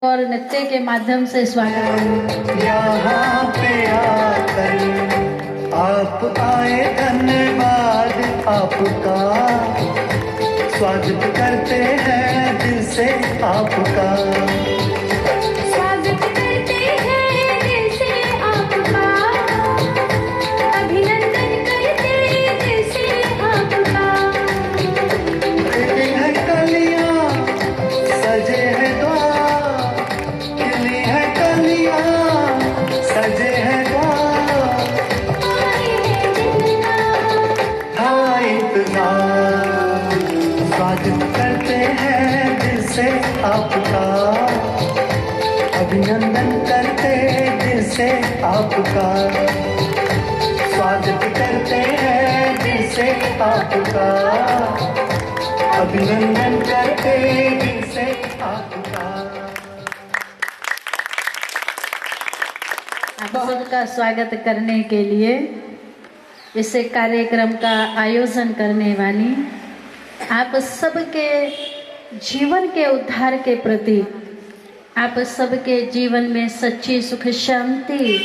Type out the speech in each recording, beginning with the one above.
और नृत्य के माध्यम से स्वागत। यहाँ पे आकर आप आए, धन्यवाद आपका, स्वागत करते हैं दिल से आपका। स्वागत करते हैं दिल से आपका, अभिनंदन करते दिल से आपका, स्वागत करते हैं दिल से आपका, अभिनंदन करते दिल से आपका। आप सबका स्वागत करने के लिए इस कार्यक्रम का आयोजन करने वाली आप सबके जीवन के उद्धार के प्रति, आप सबके जीवन में सच्ची सुख शांति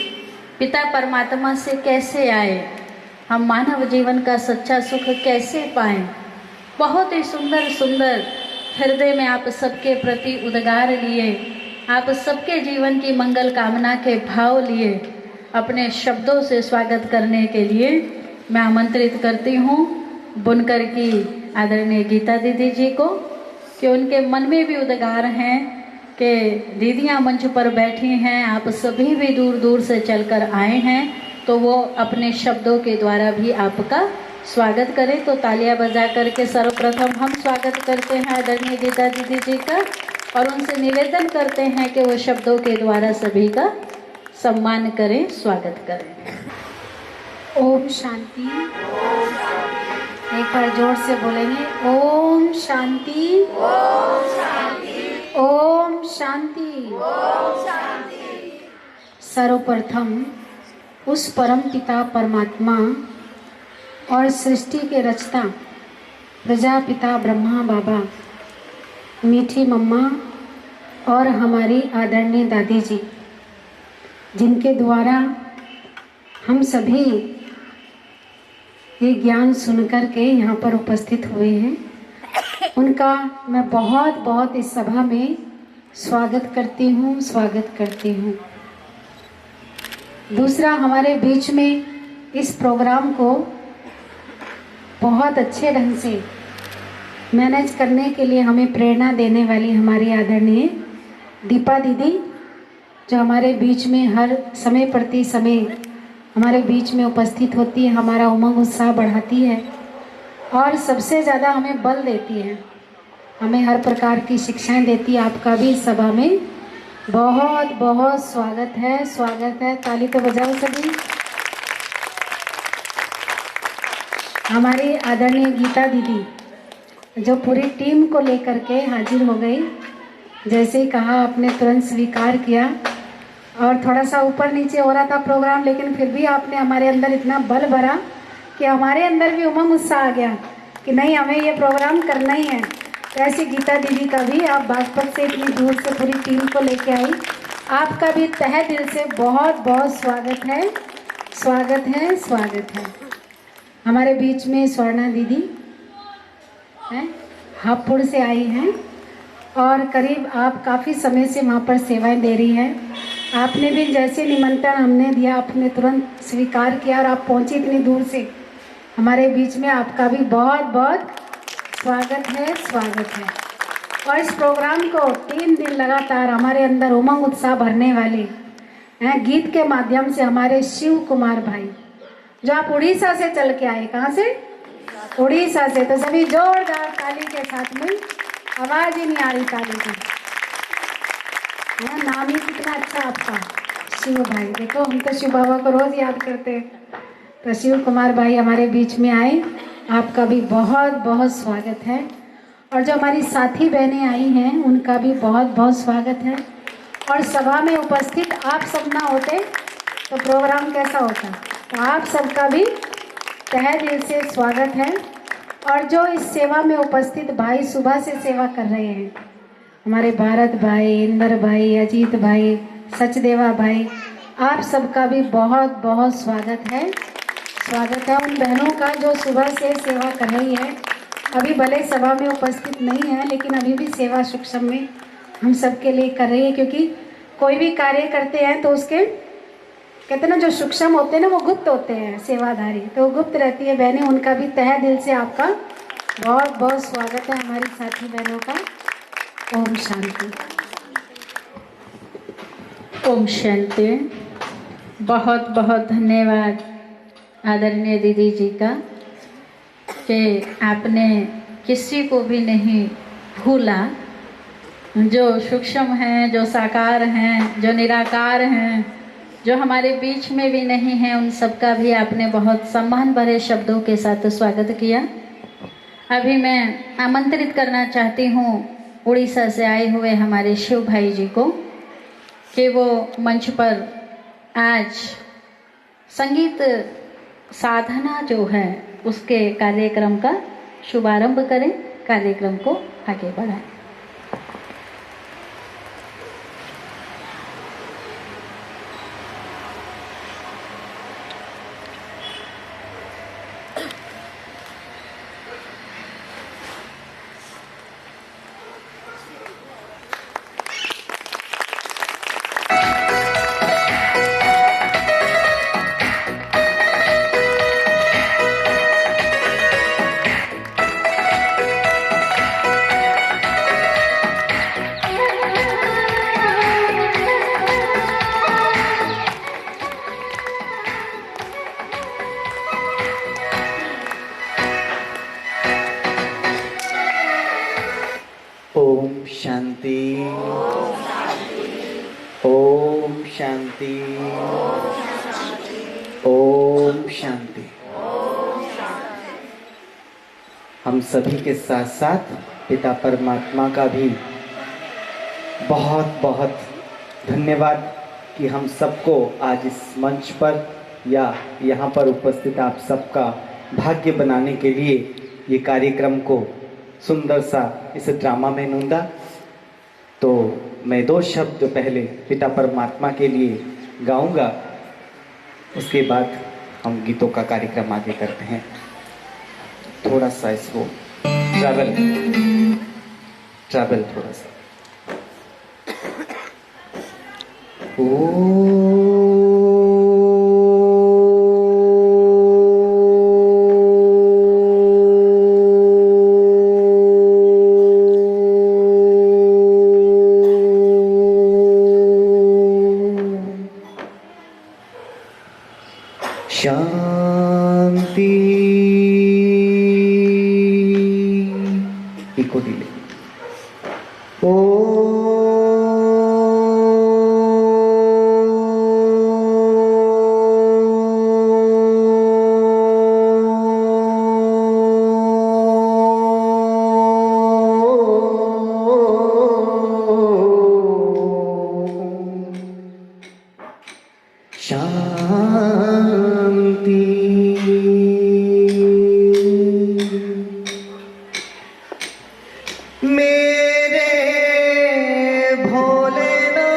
पिता परमात्मा से कैसे आए, हम मानव जीवन का सच्चा सुख कैसे पाएं, बहुत ही सुंदर सुंदर हृदय में आप सबके प्रति उद्गार लिए, आप सबके जीवन की मंगल कामना के भाव लिए अपने शब्दों से स्वागत करने के लिए मैं आमंत्रित करती हूँ बुनकर की आदरणीय गीता दीदी जी को, कि उनके मन में भी उद्गार हैं कि दीदियाँ मंच पर बैठी हैं, आप सभी भी दूर दूर से चलकर आए हैं, तो वो अपने शब्दों के द्वारा भी आपका स्वागत करें। तो तालियां बजा करके सर्वप्रथम हम स्वागत करते हैं आदरणीय गीता दीदी जी का और उनसे निवेदन करते हैं कि वो शब्दों के द्वारा सभी का सम्मान करें, स्वागत करें। ओम शांति। एक बार जोर से बोलेंगे, ओम शांति, ओम शांति, ओम शांति, ओम शांति। सर्वप्रथम उस परम पिता परमात्मा और सृष्टि के रचता प्रजापिता ब्रह्मा बाबा, मीठी मम्मा और हमारी आदरणीय दादी जी, जिनके द्वारा हम सभी ये ज्ञान सुनकर के यहाँ पर उपस्थित हुए हैं, उनका मैं बहुत बहुत इस सभा में स्वागत करती हूँ। दूसरा, हमारे बीच में इस प्रोग्राम को बहुत अच्छे ढंग से मैनेज करने के लिए हमें प्रेरणा देने वाली हमारी आदरणीय दीपा दीदी, जो हमारे बीच में हर समय प्रति समय हमारे बीच में उपस्थित होती है, हमारा उमंग उत्साह बढ़ाती है और सबसे ज़्यादा हमें बल देती है, हमें हर प्रकार की शिक्षाएं देती है। आपका भी इस सभा में बहुत बहुत स्वागत है, स्वागत है। ताली तो बजाओ सभी। हमारी आदरणीय गीता दीदी जो पूरी टीम को लेकर के हाजिर हो गई, जैसे ही कहा आपने तुरंत स्वीकार किया और थोड़ा सा ऊपर नीचे हो रहा था प्रोग्राम, लेकिन फिर भी आपने हमारे अंदर इतना बल भरा कि हमारे अंदर भी उमंग उत्साह आ गया कि नहीं, हमें ये प्रोग्राम करना ही है। तो ऐसी गीता दीदी का भी आप बागपत से इतनी दूर से पूरी टीम को लेके आई, आपका भी तहे दिल से बहुत बहुत स्वागत है, स्वागत है, स्वागत है। हमारे बीच में स्वर्णा दीदी हैं, हापुड़ से आई हैं और करीब आप काफ़ी समय से वहाँ पर सेवाएं दे रही हैं। आपने भी जैसे निमंत्रण हमने दिया, आपने तुरंत स्वीकार किया और आप पहुंची इतनी दूर से हमारे बीच में, आपका भी बहुत बहुत स्वागत है, स्वागत है। और इस प्रोग्राम को 3 दिन लगातार हमारे अंदर उमंग उत्साह भरने वाले हैं गीत के माध्यम से हमारे शिव कुमार भाई, जो आप उड़ीसा से चल के आए। कहाँ से? उड़ीसा से। तो सभी जोरदार ताली के साथ में, आवाज़ ही नहीं आ रही ताली की, नाम ही कितना अच्छा आपका, शिव भाई। देखो, हम तो शिव बाबा को रोज याद करते हैं। तो शिव कुमार भाई हमारे बीच में आए, आपका भी बहुत बहुत स्वागत है। और जो हमारी साथी बहनें आई हैं, उनका भी बहुत बहुत स्वागत है। और सभा में उपस्थित आप सब ना होते तो प्रोग्राम कैसा होता, तो आप सबका भी तहे दिल से स्वागत है। और जो इस सेवा में उपस्थित भाई सुबह से सेवा कर रहे हैं, हमारे भारत भाई, इंदर भाई, अजीत भाई, सचदेवा भाई, आप सबका भी बहुत बहुत स्वागत है। स्वागत है उन बहनों का जो सुबह से सेवा कर रही है। अभी भले सभा में उपस्थित नहीं है, लेकिन अभी भी सेवा सूक्ष्म में हम सबके लिए कर रही है, क्योंकि कोई भी कार्य करते हैं तो उसके कहते हैं ना, जो सूक्ष्म होते हैं ना वो गुप्त होते हैं, सेवाधारी तो गुप्त रहती है बहनें। उनका भी तहे दिल से आपका बहुत बहुत स्वागत है हमारी साथी बहनों का। ओम शांति। ओम शांति। बहुत बहुत धन्यवाद आदरणीय दीदी जी का कि आपने किसी को भी नहीं भूला, जो सूक्ष्म हैं, जो साकार हैं, जो निराकार हैं, जो हमारे बीच में भी नहीं हैं, उन सबका भी आपने बहुत सम्मान भरे शब्दों के साथ स्वागत किया। अभी मैं आमंत्रित करना चाहती हूँ उड़ीसा से आए हुए हमारे शिव भाई जी को कि वो मंच पर आज संगीत साधना जो है उसके कार्यक्रम का शुभारंभ करें, कार्यक्रम को आगे बढ़ाएं। ओम शांति। ओम शांति। ओम शांति। हम सभी के साथ साथ पिता परमात्मा का भी बहुत बहुत धन्यवाद कि हम सबको आज इस मंच पर या यहाँ पर उपस्थित आप सबका भाग्य बनाने के लिए ये कार्यक्रम को सुंदर सा इस ड्रामा में नूंदा। तो मैं 2 शब्द पहले पिता परमात्मा के लिए गाऊंगा, उसके बाद हम गीतों का कार्यक्रम आगे करते हैं। थोड़ा सा इसको ट्रैवल थोड़ा सा। शांति। Echo delay. शांति। मेरे भोलेनाथ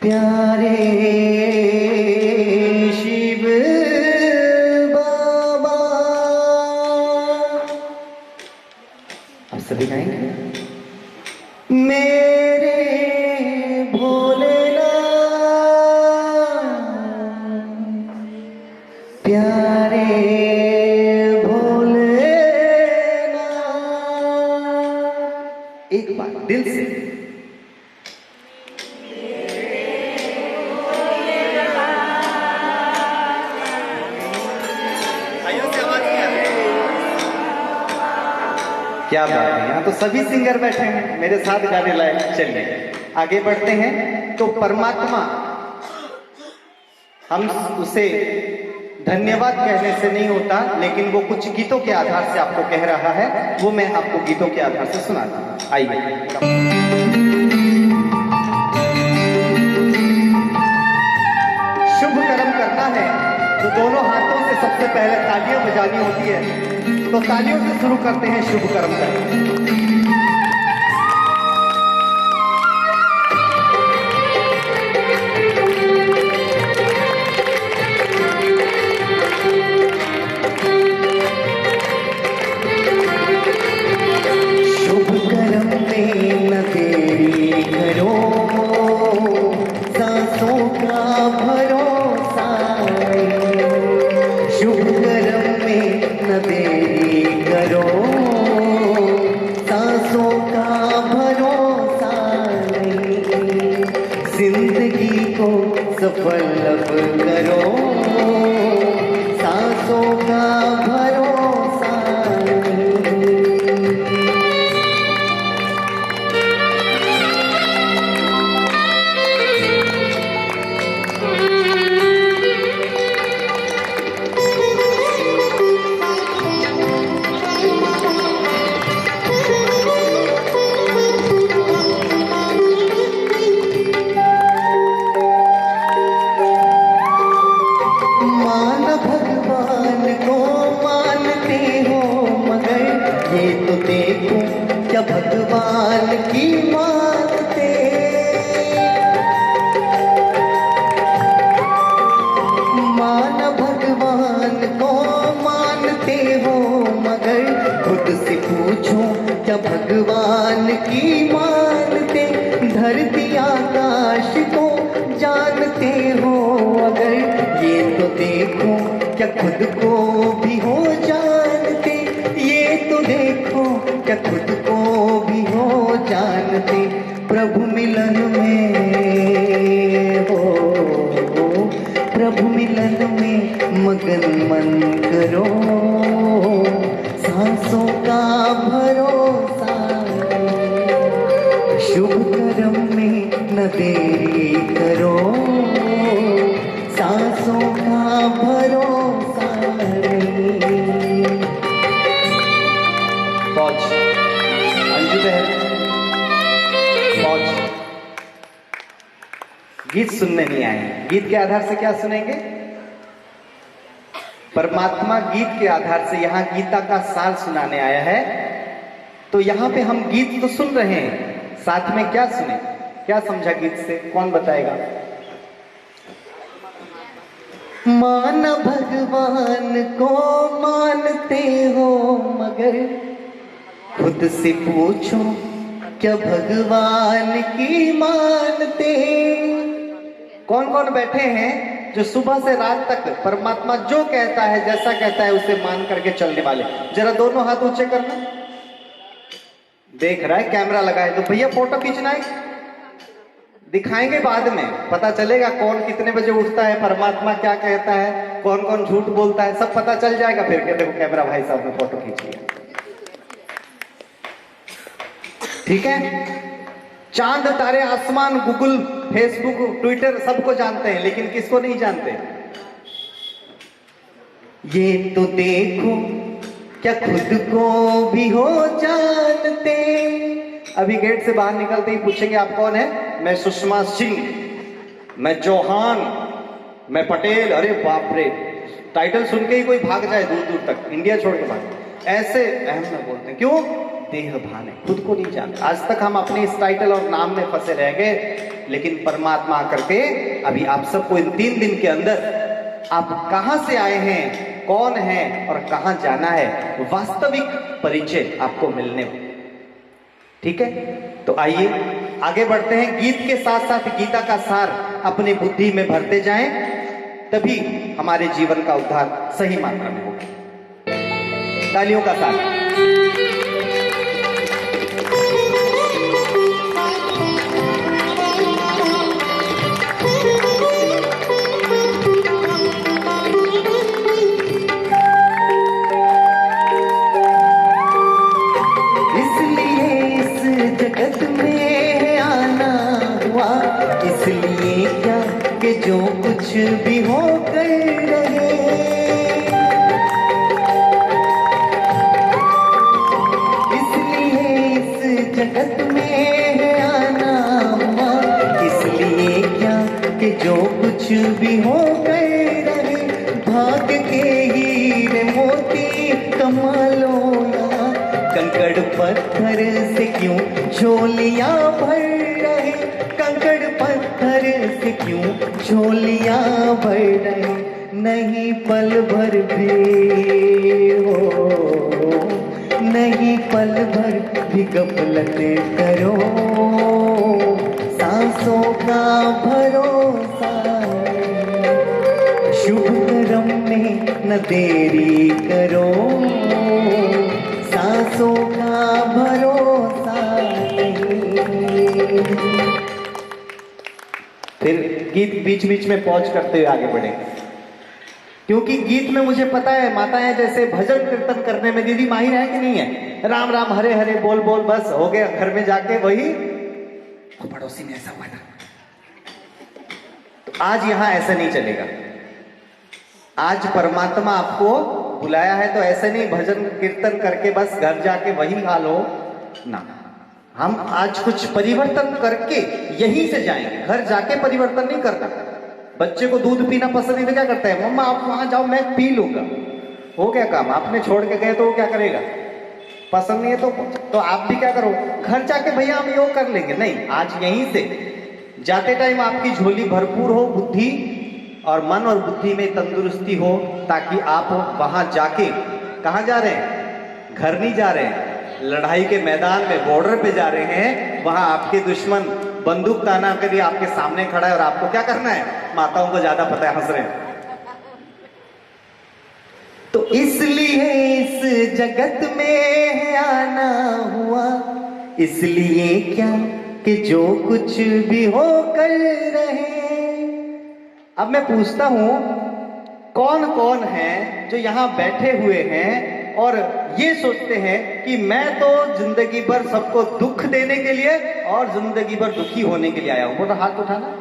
प्यारे शिव बाबा। आप सभी गाएंगे। मेरे भोलेनाथ प्यारे भोलेनाथ। एक बार दिल से। क्या बात है, यहाँ तो सभी सिंगर बैठे हैं मेरे साथ गाने लायक। चलिए आगे बढ़ते हैं। तो परमात्मा, हम उसे धन्यवाद कहने से नहीं होता, लेकिन वो कुछ गीतों के आधार से आपको कह रहा है, वो मैं आपको गीतों के आधार से सुनाता हूँ। आइए। शुभ कर्म करना है तो दोनों हाथों से सबसे पहले तालियां बजानी होती है, तो तालियों से शुरू करते हैं शुभ कर्म का। जिंदगी को सफल अब करो, सांसों का भरोसा नहीं। क्या भगवान की मानते, मान भगवान को मानते हो, मगर खुद से पूछो क्या भगवान की मानते। धरती आकाश को जानते हो अगर, ये तो देखो क्या खुद को भी हो जानते। ये तो देखो क्या खुद को भी हो जानते। प्रभु मिलन में हो, प्रभु मिलन में मगन मन करो, सांसों का भरोसा। शुभ कर्म में न देरी करो, सांसों का भरोसा नहीं। पहुंच अंजू बहन, पहुंच। गीत सुनने नहीं आए, गीत के आधार से क्या सुनेंगे? परमात्मा गीत के आधार से यहाँ गीता का सार सुनाने आया है। तो यहाँ पे हम गीत तो सुन रहे हैं, साथ में क्या सुने, क्या समझा गीत से, कौन बताएगा? मान भगवान को मानते हो, मगर खुद से पूछो क्या भगवान की मानते। कौन कौन बैठे हैं जो सुबह से रात तक परमात्मा जो कहता है, जैसा कहता है उसे मान करके चलने वाले? जरा दोनों हाथ ऊंचे करना। देख रहा है, कैमरा लगा है तो भैया फोटो खींचना है, दिखाएंगे बाद में, पता चलेगा कौन कितने बजे उठता है, परमात्मा क्या कहता है, कौन कौन झूठ बोलता है, सब पता चल जाएगा। फिर कहते हो कैमरा भाई साहब ने फोटो खींच लिया, ठीक है। चांद तारे आसमान गूगल फेसबुक ट्विटर सबको जानते हैं, लेकिन किसको नहीं जानते? ये तो देखो क्या खुद को भी हो जानते। अभी गेट से बाहर निकलते ही पूछेंगे आप कौन है? मैं सुषमा सिंह, मैं चौहान, मैं पटेल। अरे बाप रे, टाइटल सुन के ही कोई भाग जाए दूर दूर तक, इंडिया छोड़ के भाग। ऐसे अहम में बोलते हैं, क्यों? देह भान है, खुद को नहीं जानते। आज तक हम अपने इस टाइटल और नाम में फंसे रहेंगे, लेकिन परमात्मा आकर के अभी आप सबको इन 3 दिन के अंदर आप कहां से आए हैं, कौन है और कहां जाना है, वास्तविक परिचय आपको मिलने हो, ठीक है। तो आइए आगे बढ़ते हैं। गीत के साथ साथ गीता का सार अपनी बुद्धि में भरते जाएं, तभी हमारे जीवन का उद्धार सही मात्रा में होगा। तालियों का साथ। इसलिए क्या कि जो कुछ भी हो कर रहे, इसलिए इस जगत में है आना हुआ। इसलिए क्या कि जो कुछ भी हो कर रहे, भाग के ही संभालो यहाँ, कंकड़ पत्थर से क्यों झोलियां भर रहे, कंकड़ पत्थर से क्यों झोलियां भर रहे, नहीं पल भर भी हो, नहीं पल भर भी गफलत करो, सांसों का भरोसा शुभ कर्म में न देरी करो, सांसों का भरोसा नहीं। फिर गीत बीच बीच में पॉज करते हुए आगे बढ़े, क्योंकि गीत में मुझे पता है माताएं जैसे भजन कीर्तन करने में दीदी माहिर है कि नहीं है, राम राम हरे हरे बोल बोल बस हो गया, घर में जाके वही पड़ोसी ने ऐसा हुआ था। तो आज यहां ऐसा नहीं चलेगा, आज परमात्मा आपको बुलाया है तो ऐसे नहीं भजन कीर्तन करके बस घर जाके वही हाल हो ना, हम आज कुछ परिवर्तन करके यहीं से जाएंगे, घर जाके परिवर्तन नहीं करना। बच्चे को दूध पीना पसंद नहीं तो क्या करता है, मम्मा आप वहां जाओ मैं पी लूंगा, हो गया काम, आपने छोड़ के गए तो वो क्या करेगा, पसंद नहीं है तो आप भी क्या करो, घर जाके भैया हम योग कर लेंगे, नहीं आज यहीं से जाते टाइम आपकी झोली भरपूर हो, बुद्धि और मन और बुद्धि में तंदुरुस्ती हो, ताकि आप वहां जाके, कहां जा रहे हैं, घर नहीं जा रहे हैं, लड़ाई के मैदान में बॉर्डर पे जा रहे हैं, वहां आपके दुश्मन बंदूक ताना के लिए आपके सामने खड़ा है और आपको क्या करना है, माताओं को ज्यादा पता है, हंस रहे हैं। तो इसलिए इस जगत में आना हुआ, इसलिए क्या कि जो कुछ भी हो कर रहे। अब मैं पूछता हूं कौन कौन है जो यहां बैठे हुए हैं और ये सोचते हैं कि मैं तो जिंदगी भर सबको दुख देने के लिए और जिंदगी भर दुखी होने के लिए आया हूं, बोलो हाथ उठाना।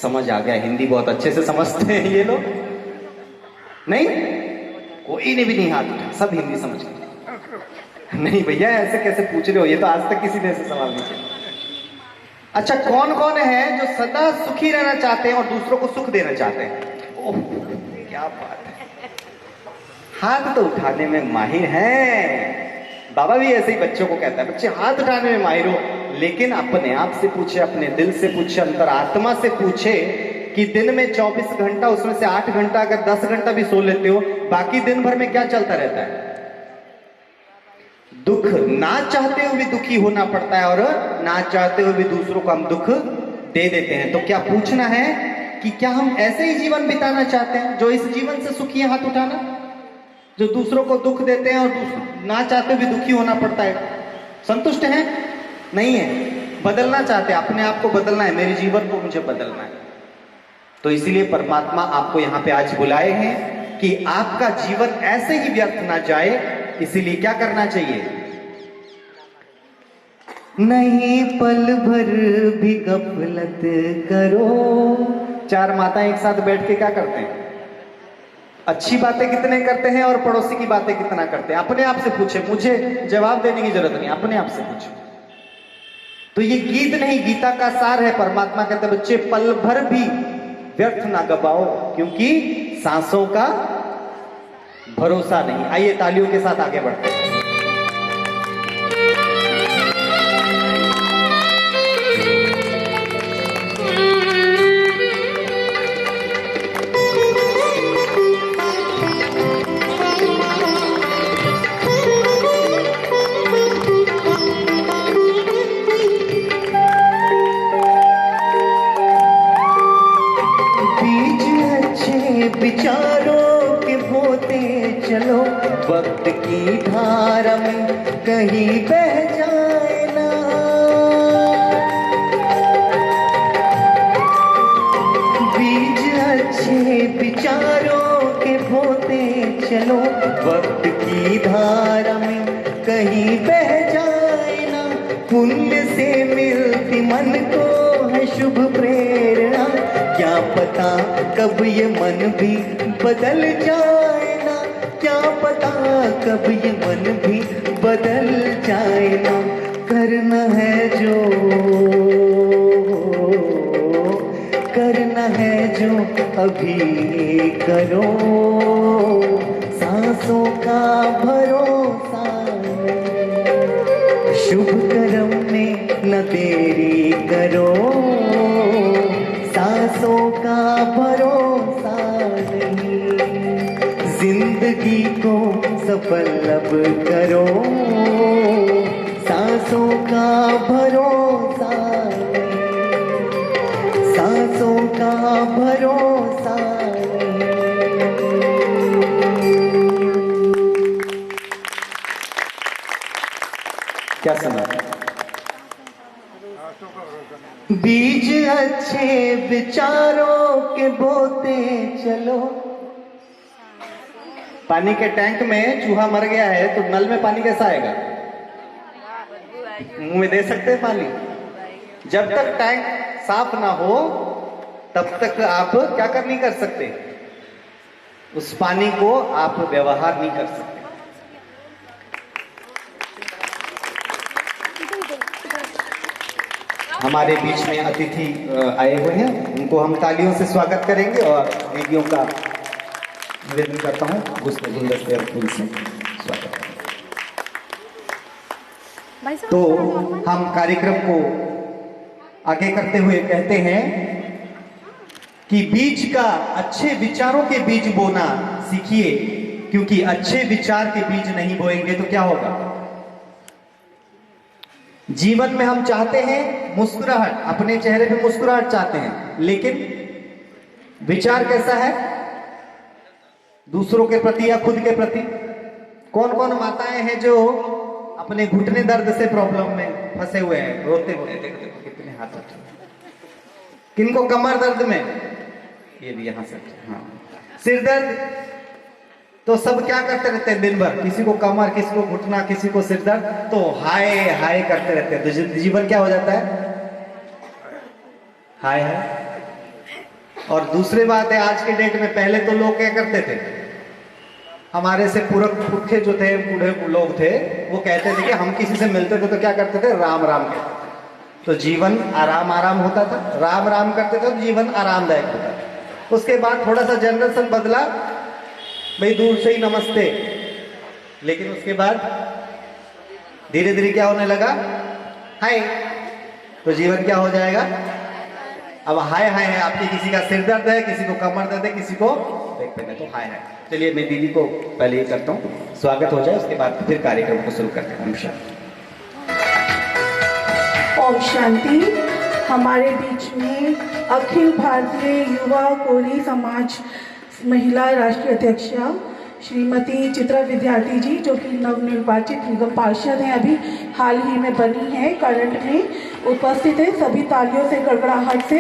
समझ आ गया, हिंदी बहुत अच्छे से समझते हैं ये लोग, नहीं कोई ने भी नहीं हाथ उठा, सब हिंदी समझ गए। नहीं भैया ऐसे कैसे पूछ रहे हो, ये तो आज तक किसी ने ऐसे सवाल नहीं किया। अच्छा कौन कौन है जो सदा सुखी रहना चाहते हैं और दूसरों को सुख देना चाहते हैं, ओह क्या बात है, हाथ तो उठाने में माहिर हैं। बाबा भी ऐसे ही बच्चों को कहता है, बच्चे हाथ उठाने में माहिर हो, लेकिन अपने आप से पूछे, अपने दिल से पूछे, अंतरात्मा से पूछे कि दिन में 24 घंटा उसमें से 8 घंटा अगर 10 घंटा भी सो लेते हो, बाकी दिन भर में क्या चलता रहता है, दुख ना चाहते हुए भी दुखी होना पड़ता है और ना चाहते हुए भी दूसरों को हम दुख दे देते हैं। तो क्या पूछना है कि क्या हम ऐसे ही जीवन बिताना चाहते हैं जो इस जीवन से सुखी है, हाथ उठाना, जो दूसरों को दुख देते हैं और ना चाहते भी दुखी होना पड़ता है, संतुष्ट हैं? नहीं है, बदलना चाहते हैं, अपने आप को बदलना है, मेरे जीवन को मुझे बदलना है। तो इसीलिए परमात्मा आपको यहाँ पे आज बुलाए हैं कि आपका जीवन ऐसे ही व्यर्थ ना जाए, इसीलिए क्या करना चाहिए, नहीं पल भर भी गफलत करो। 4 माताएं एक साथ बैठ के क्या करते हैं, अच्छी बातें कितने करते हैं और पड़ोसी की बातें कितना करते हैं, अपने आप से पूछे, मुझे जवाब देने की जरूरत नहीं, अपने आप से पूछे। तो ये गीत नहीं, गीता का सार है। परमात्मा कहते हैं बच्चे पल भर भी व्यर्थ ना गवाओ, क्योंकि सांसों का भरोसा नहीं। आइए तालियों के साथ आगे बढ़ते हैं। विचारों के बोते चलो, वक्त की धारा में कहीं बह जाए ना, बीज अच्छे विचारों के बोते चलो, वक्त की धारा में कहीं बह जाए ना, पुण्य से मिलती मन को है शुभ प्रेरणा, क्या पता कब ये मन भी बदल जाए ना, क्या पता कब ये मन भी बदल जाए ना, करना है जो करना है जो अभी करो, सांस सांसों का भरोसा नहीं, शुभ कर्म में न देरी करो, सांसों का भरोसा नहीं, जिंदगी को सफल अब करो, सांसों का भरोसा नहीं, सांसों का भरोसा नहीं। क्या समझ? बीज अच्छे विचारों के बोते चलो। पानी के टैंक में चूहा मर गया है तो नल में पानी कैसा आएगा? मुंह में दे सकते हैं पानी? जब तक टैंक साफ ना हो तब तक आप क्या कर नहीं कर सकते, उस पानी को आप व्यवहार नहीं कर सकते। हमारे बीच में अतिथि आए हुए हैं, उनको हम तालियों से स्वागत करेंगे और दीदियों का निवेदन करता हूँ गुलदस्ते और फूल से स्वागत। तो हम कार्यक्रम को आगे करते हुए कहते हैं कि बीज का अच्छे विचारों के बीज बोना सीखिए, क्योंकि अच्छे विचार के बीज नहीं बोएंगे तो क्या होगा? जीवन में हम चाहते हैं मुस्कुराहट, अपने चेहरे पे मुस्कुराहट चाहते हैं, लेकिन विचार कैसा है दूसरों के प्रति या खुद के प्रति? कौन कौन माताएं हैं जो अपने घुटने दर्द से प्रॉब्लम में फंसे हुए हैं, रोते हुए? देखो कितने हाथ उठे। किनको कमर दर्द में? ये भी यहां से। हाँ, सिर दर्द तो सब क्या करते रहते हैं दिन भर, किसी को कमर, किसी को घुटना, किसी को सिर दर्द, तो हाय हाय करते रहते हैं, तो जीवन क्या हो जाता है? हाय हाय। और दूसरी बात है, आज के डेट में, पहले तो लोग क्या करते थे, हमारे से पुरखे जो थे, बूढ़े लोग थे, वो कहते थे कि हम किसी से मिलते थे तो क्या करते थे? राम राम कहते थे, तो जीवन आराम आराम होता था। राम राम करते थे तो जीवन आरामदायक होता था। उसके बाद थोड़ा सा जनरेशन बदला, भाई दूर से ही नमस्ते, लेकिन उसके बाद धीरे धीरे क्या होने लगा? हाय। तो जीवन क्या हो जाएगा? अब हाय हाय है, आपके किसी का सिर दर्द है, किसी को कमर दर्द है, किसी को देखते हैं तो हाय हाय। चलिए मैं दीदी को पहले ये करता हूँ, स्वागत हो जाए, उसके बाद फिर कार्यक्रम को शुरू करते हैं। ओम शांति। हमारे बीच में अखिल भारतीय युवा कोली समाज महिला राष्ट्रीय अध्यक्षा श्रीमती चित्रा विद्यार्थी जी, जो कि नवनिर्वाचित निगम पार्षद हैं, अभी हाल ही में बनी है, करंट में उपस्थित है। सभी तालियों से, गड़गड़ाहट से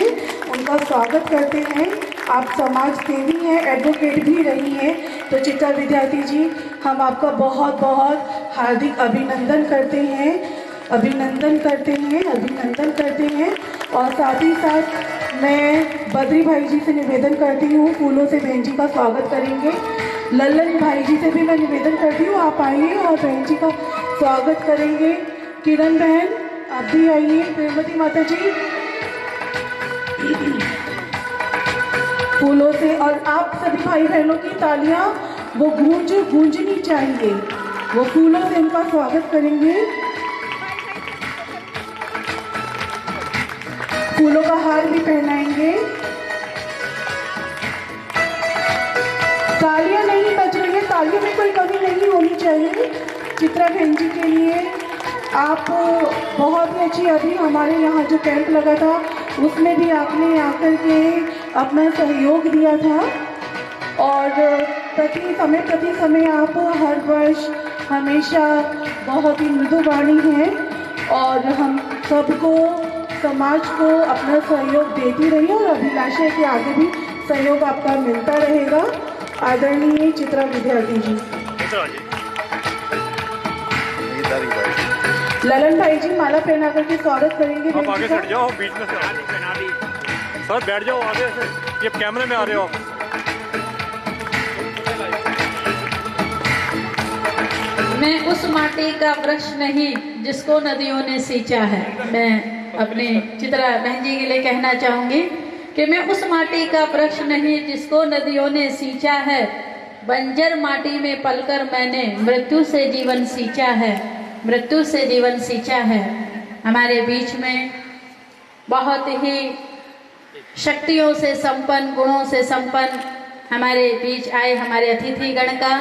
उनका स्वागत करते हैं। आप समाज सेवी हैं, एडवोकेट भी रही हैं, तो चित्रा विद्यार्थी जी हम आपका बहुत बहुत हार्दिक अभिनंदन करते हैं, अभिनंदन करते हैं, अभिनंदन करते हैं। और साथ ही साथ मैं बद्री भाई जी से निवेदन करती हूँ, फूलों से बहन जी का स्वागत करेंगे। लल्लन भाई जी से भी मैं निवेदन करती हूँ, आप आइए और बहन जी का स्वागत करेंगे। किरण बहन आप भी आइए, प्रेमवती माता जी फूलों से। और आप सभी भाई बहनों की तालियां वो गूंजनी चाहिए, वो फूलों से उनका स्वागत करेंगे। फूलों का हार भी पहनाएंगे। तालियां नहीं बज रही है, तालियों में कोई कमी नहीं होनी चाहिए। चित्रा बहन जी के लिए आप बहुत ही अच्छी, अभी हमारे यहाँ जो कैंप लगा था उसमें भी आपने आकर के अपना सहयोग दिया था, और प्रति समय आप हर वर्ष हमेशा बहुत ही मृदुवाणी हैं, और हम सबको, समाज को अपना सहयोग देती रही, और अभिलाषा के आगे भी सहयोग आपका मिलता रहेगा। आदरणीय चित्रा विद्यार्थी जी। ललन भाई जी माला पहना करके स्वागत करेंगे। आप आगे हट जाओ, बीच में सर बैठ जाओ आगे से, ये कैमरे में आ रहे हो आप। मैं उस माटी का वृक्ष नहीं जिसको नदियों ने सींचा है। मैं अपने चित्रा बहन जी के लिए कहना चाहूंगी कि मैं उस माटी का वृक्ष नहीं जिसको नदियों ने सींचा है, बंजर माटी में पलकर मैंने मृत्यु से जीवन सींचा है, मृत्यु से जीवन सींचा है। हमारे बीच में बहुत ही शक्तियों से संपन्न, गुणों से संपन्न हमारे बीच आए हमारे अतिथिगण का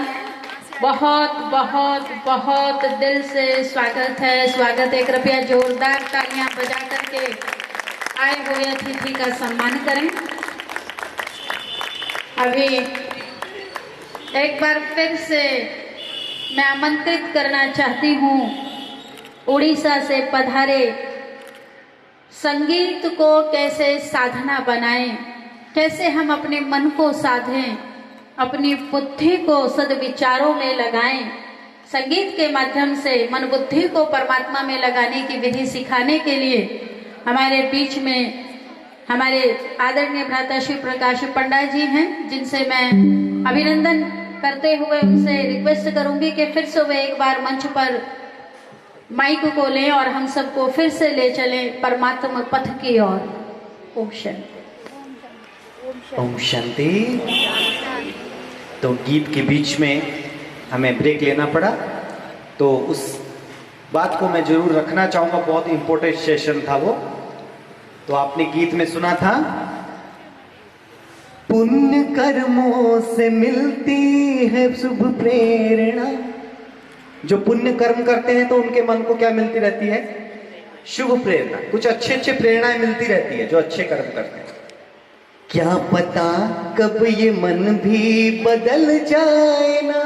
बहुत बहुत बहुत दिल से स्वागत है, स्वागत है। कृपया जोरदार तालियां बजा करके आए हुए अतिथि का सम्मान करें। अभी एक बार फिर से मैं आमंत्रित करना चाहती हूँ उड़ीसा से पधारे संगीत को कैसे साधना बनाएं, कैसे हम अपने मन को साधें, अपनी बुद्धि को सद्विचारों में लगाएं। संगीत के माध्यम से मन बुद्धि को परमात्मा में लगाने की विधि सिखाने के लिए हमारे बीच में हमारे आदरणीय भ्राता श्री प्रकाश पंडा जी हैं, जिनसे मैं अभिनंदन करते हुए उनसे रिक्वेस्ट करूंगी कि फिर से वे एक बार मंच पर माइक को लें और हम सबको फिर से ले चलें परमात्मा पथ की ओर। ओम शांति। ओम शांति। तो गीत के बीच में हमें ब्रेक लेना पड़ा, तो उस बात को मैं जरूर रखना चाहूंगा, बहुत इंपॉर्टेंट सेशन था वो। तो आपने गीत में सुना था, पुण्य कर्मों से मिलती है शुभ प्रेरणा। जो पुण्य कर्म करते हैं तो उनके मन को क्या मिलती रहती है? शुभ प्रेरणा। कुछ अच्छे अच्छे प्रेरणाएं मिलती रहती है जो अच्छे कर्म करते हैं। क्या पता कब ये मन भी बदल जाए ना।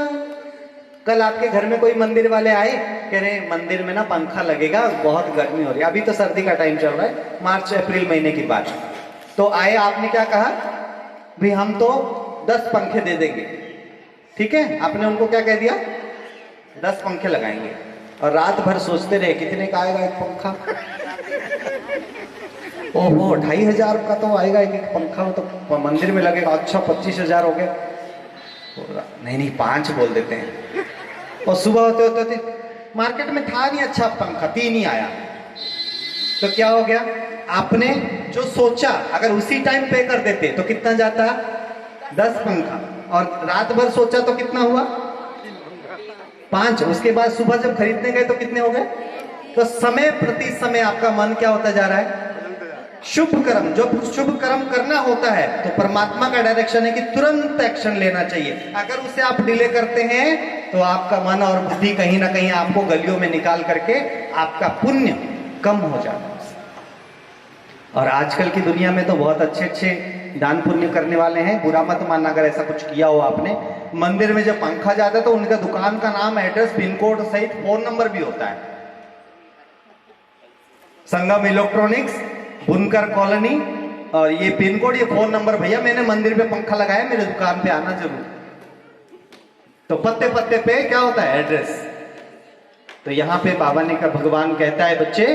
कल आपके घर में कोई मंदिर वाले आए, कह रहे मंदिर में ना पंखा लगेगा, बहुत गर्मी हो रही है। अभी तो सर्दी का टाइम चल रहा है, मार्च अप्रैल महीने की बात। तो आए, आपने क्या कहा? भाई हम तो 10 पंखे दे देंगे। ठीक है, आपने उनको क्या कह दिया? 10 पंखे लगाएंगे। और रात भर सोचते रहे कितने का आएगा एक पंखा। ओहो, 2500 का तो आएगा एक पंखा, तो मंदिर में लगेगा। अच्छा 25,000 हो गया। नहीं 5 बोल देते हैं। और सुबह होते होते मार्केट में था नहीं अच्छा पंखा, 3 ही आया। तो क्या हो गया? आपने जो सोचा अगर उसी टाइम पे कर देते तो कितना जाता? 10 पंखा। और रात भर सोचा तो कितना हुआ? 5। उसके बाद सुबह जब खरीदने गए तो कितने हो गए? तो समय प्रति समय आपका मन क्या होता जा रहा है? शुभ कर्म। जब शुभ कर्म करना होता है तो परमात्मा का डायरेक्शन है कि तुरंत एक्शन लेना चाहिए। अगर उसे आप डिले करते हैं तो आपका मन और बुद्धि कहीं ना कहीं आपको गलियों में निकाल करके आपका पुण्य कम हो जाता है। और आजकल की दुनिया में तो बहुत अच्छे अच्छे दान पुण्य करने वाले हैं। बुरा मत मानना अगर ऐसा कुछ किया हो आपने। मंदिर में जब पंखा जाता है तो उनका दुकान का नाम, एड्रेस, पिन कोड सहित फोन नंबर भी होता है। संगम इलेक्ट्रॉनिक्स, बुनकर कॉलोनी, और ये पिन कोड, ये फोन नंबर। भैया मैंने मंदिर पे पंखा लगाया, मेरे दुकान पे आना जरूर। तो पत्ते पत्ते पे क्या होता है? एड्रेस। तो यहां पे बाबा ने कहा, भगवान कहता है बच्चे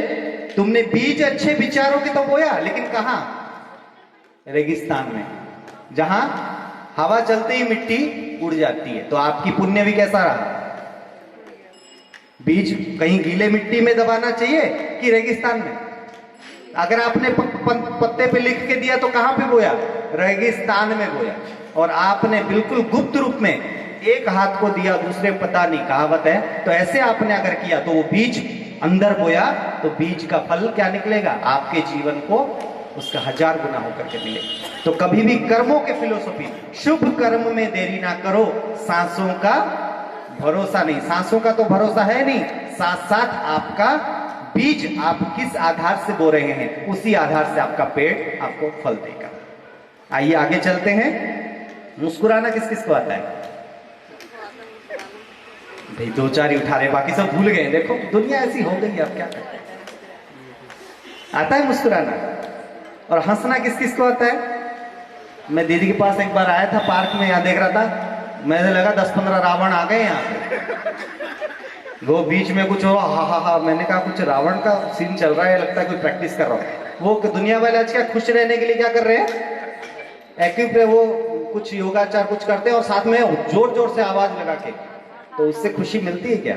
तुमने बीज अच्छे विचारों के तो बोया, लेकिन कहां? रेगिस्तान में, जहां हवा चलते ही मिट्टी उड़ जाती है। तो आपकी पुण्य भी कैसा रहा? बीज कहीं गीले मिट्टी में दबाना चाहिए कि रेगिस्तान में? अगर आपने पत्ते पे लिख के दिया तो कहां पे बोया? रेगिस्तान में बोया। और आपने बिल्कुल गुप्त रूप में एक हाथ को दिया, दूसरे पता नहीं, कहावत है। तो ऐसे आपने अगर किया तो वो बीज अंदर बोया तो बीज का फल क्या निकलेगा? आपके जीवन को उसका 1000 गुना होकर के मिले। तो कभी भी कर्मों के फिलोसफी, शुभ कर्म में देरी ना करो, सांसों का भरोसा नहीं। सांसों का तो भरोसा है नहीं, साथ साथ आपका बीज आप किस आधार से बो रहे हैं उसी आधार से आपका पेड़ आपको फल देगा। आइए आगे चलते हैं। मुस्कुराना किस किस को आता है? भाई 2-4 ही उठा रहे, बाकी सब भूल गए। देखो दुनिया ऐसी हो गई है, अब क्या करें। आता है मुस्कुराना। और हंसना किस किस को आता है? मैं दीदी के पास एक बार आया था पार्क में, यहाँ देख रहा था, मैंने लगा 10-15 रावण आ गए यहाँ पे। वो बीच में कुछ हो, हा। मैंने कहा कुछ रावण का सीन चल रहा है, लगता है कोई प्रैक्टिस कर रहा हूँ। वो दुनिया वाले आज क्या खुश रहने के लिए क्या कर रहे हैं? एक्टिव पे वो कुछ योगाचार कुछ करते हैं और साथ में जोर जोर से आवाज लगा के, तो उससे खुशी मिलती है क्या?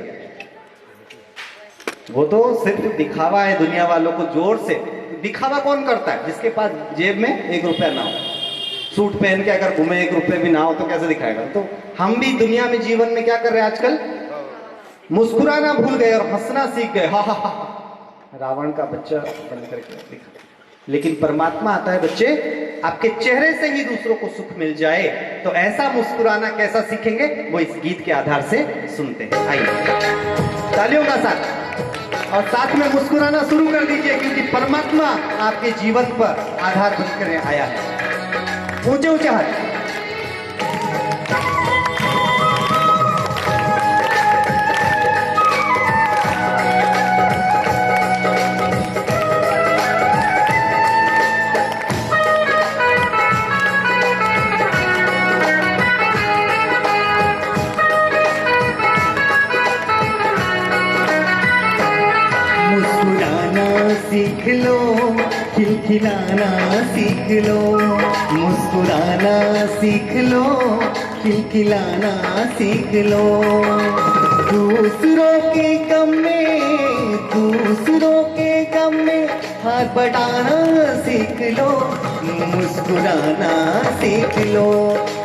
वो तो सिर्फ दिखावा है दुनिया वालों को। जोर से दिखावा कौन करता है? जिसके पास जेब में 1 रुपया ना हो। सूट पहन के अगर घूमे 1 रुपए भी ना हो तो कैसे दिखाएगा? तो हम भी दुनिया में जीवन में क्या कर रहे हैं आजकल? मुस्कुराना भूल गए और हंसना सीख गए। हा हा हा, रावण का बच्चा बन करके दिखा। लेकिन परमात्मा आता है, बच्चे आपके चेहरे से ही दूसरों को सुख मिल जाए, तो ऐसा मुस्कुराना कैसा सीखेंगे वो इस गीत के आधार से सुनते हैं। आइए तालियों का साथ, और साथ में मुस्कुराना शुरू कर दीजिए, क्योंकि परमात्मा आपके जीवन पर आधार बनकर आया है। ऊंचे ऊंचे हाथ। सीख लो, खिलखिलाना सीख लो, मुस्कुराना सीख लो, खिलखिलाना सीख लो। दूसरों के गम में हाथ बटाना सीख लो, मुस्कुराना सीख लो,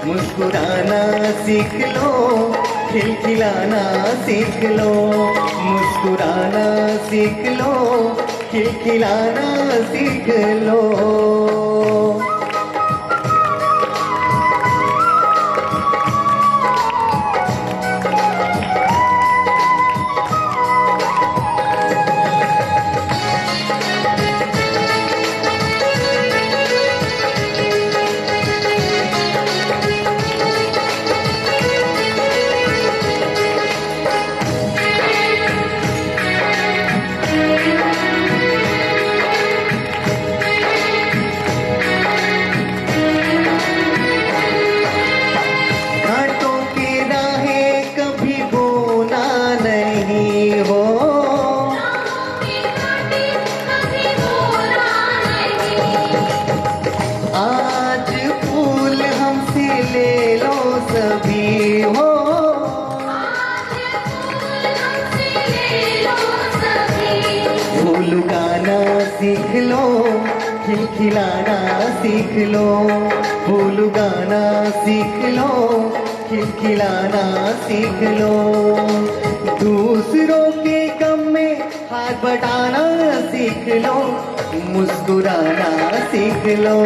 मुस्कुराना सीख लो, खिलखिलाना सीख लो, मुस्कुराना सीख लो, खिलखिलाना सीख लो। सीख लो, खिलखिलाना सीख लो, फूल गाना सीख लो, खिलखिलाना सीख लो। दूसरों के गम में हाथ बटाना सीख लो, मुस्कुराना सीख लो।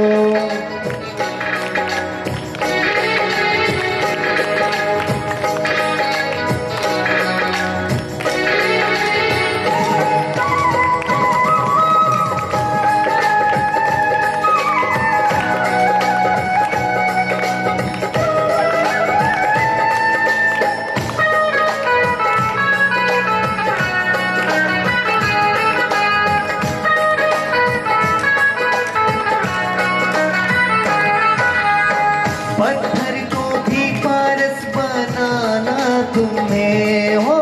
पत्थर को भी पारस बनाना तुम्हें हो,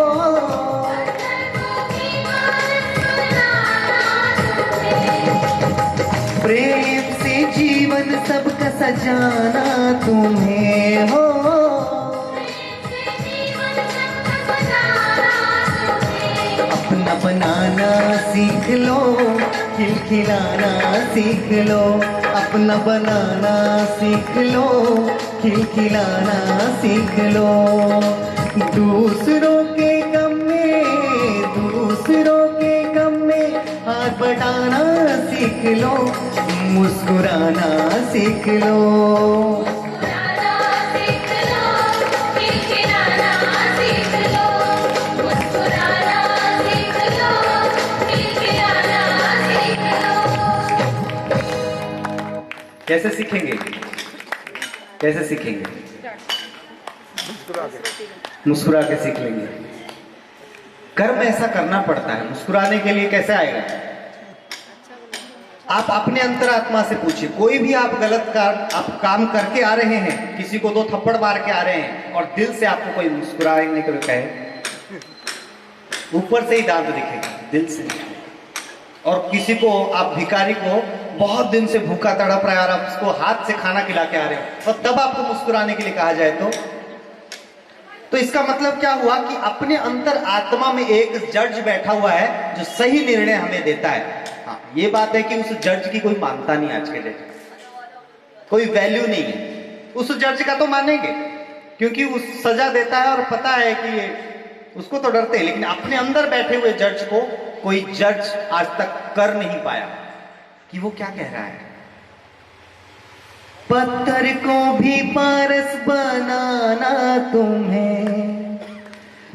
प्रेम से जीवन सबका सजाना तुम्हें हो। अपना बनाना सीख लो, खिलखिलाना सीख लो, अपना बनाना सीख लो, खिलखिलाना सीख लो। दूसरों के गम में हाथ बटाना सीख लो, मुस्कुराना सीख लो। कैसे सीखेंगे? कैसे सीखेंगे? मुस्कुरा के सीख लेंगे। कर्म ऐसा करना पड़ता है, मुस्कुराने के लिए कैसे आएगा? आप अपने अंतरात्मा से पूछिए। कोई भी आप गलत काम करके आ रहे हैं, किसी को 2 थप्पड़ मार के आ रहे हैं और दिल से आपको कोई मुस्कुराने के लिए कहे, ऊपर से ही दांत दिखेगा, दिल से नहीं। और किसी को आप भिखारी को बहुत दिन से भूखा तड़प रहा है और आप उसको हाथ से खाना खिला के आ रहे हो और तब आपको मुस्कुराने के लिए कहा जाए तो इसका मतलब क्या हुआ कि अपने अंतर आत्मा में एक जज बैठा हुआ है जो सही निर्णय हमें देता है। हाँ, ये बात है कि उस जज की कोई मानता नहीं आज के डेट। कोई वैल्यू नहीं है। उस जज का तो मानेंगे क्योंकि उस सजा देता है और पता है कि ये, उसको तो डरते हैं, लेकिन अपने अंदर बैठे हुए जज को कोई जज आज तक कर नहीं पाया कि वो क्या कह रहा है। पत्थर को भी पारस बनाना तुम्हें,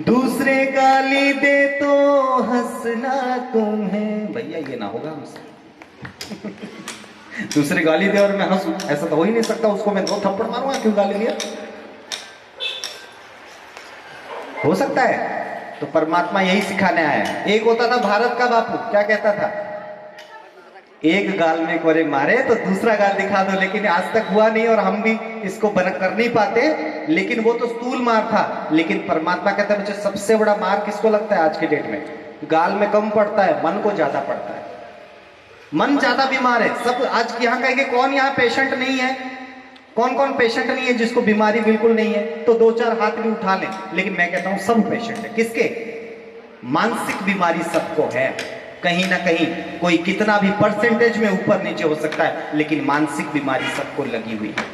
दूसरे गाली दे तो हंसना तुम्हें। भैया ये ना होगा हमसे। दूसरे गाली दे और मैं हंसूं, ऐसा तो हो ही नहीं सकता। उसको मैं 2 थप्पड़ मारूंगा, क्यों गाली दिया? हो सकता है? तो परमात्मा यही सिखाने आया है। एक होता था भारत का बापू, क्या कहता था? एक गाल में कोरे मारे तो दूसरा गाल दिखा दो, लेकिन आज तक हुआ नहीं और हम भी इसको कर नहीं पाते। लेकिन वो तो स्थूल मार था, लेकिन परमात्मा कहता है मुझे सबसे बड़ा मार किसको लगता है आज की डेट में? गाल में कम पड़ता है, मन को ज्यादा पड़ता है। मन ज्यादा बीमार है सब। आज यहाँ कहेंगे कौन यहाँ पेशेंट नहीं है, कौन कौन पेशेंट नहीं है जिसको बीमारी बिल्कुल नहीं है, तो 2-4 हाथ भी उठा लें। लेकिन मैं कहता हूं सब पेशेंट है। किसके? मानसिक बीमारी सबको है, कहीं ना कहीं। कोई कितना भी परसेंटेज में ऊपर नीचे हो सकता है, लेकिन मानसिक बीमारी सबको लगी हुई है।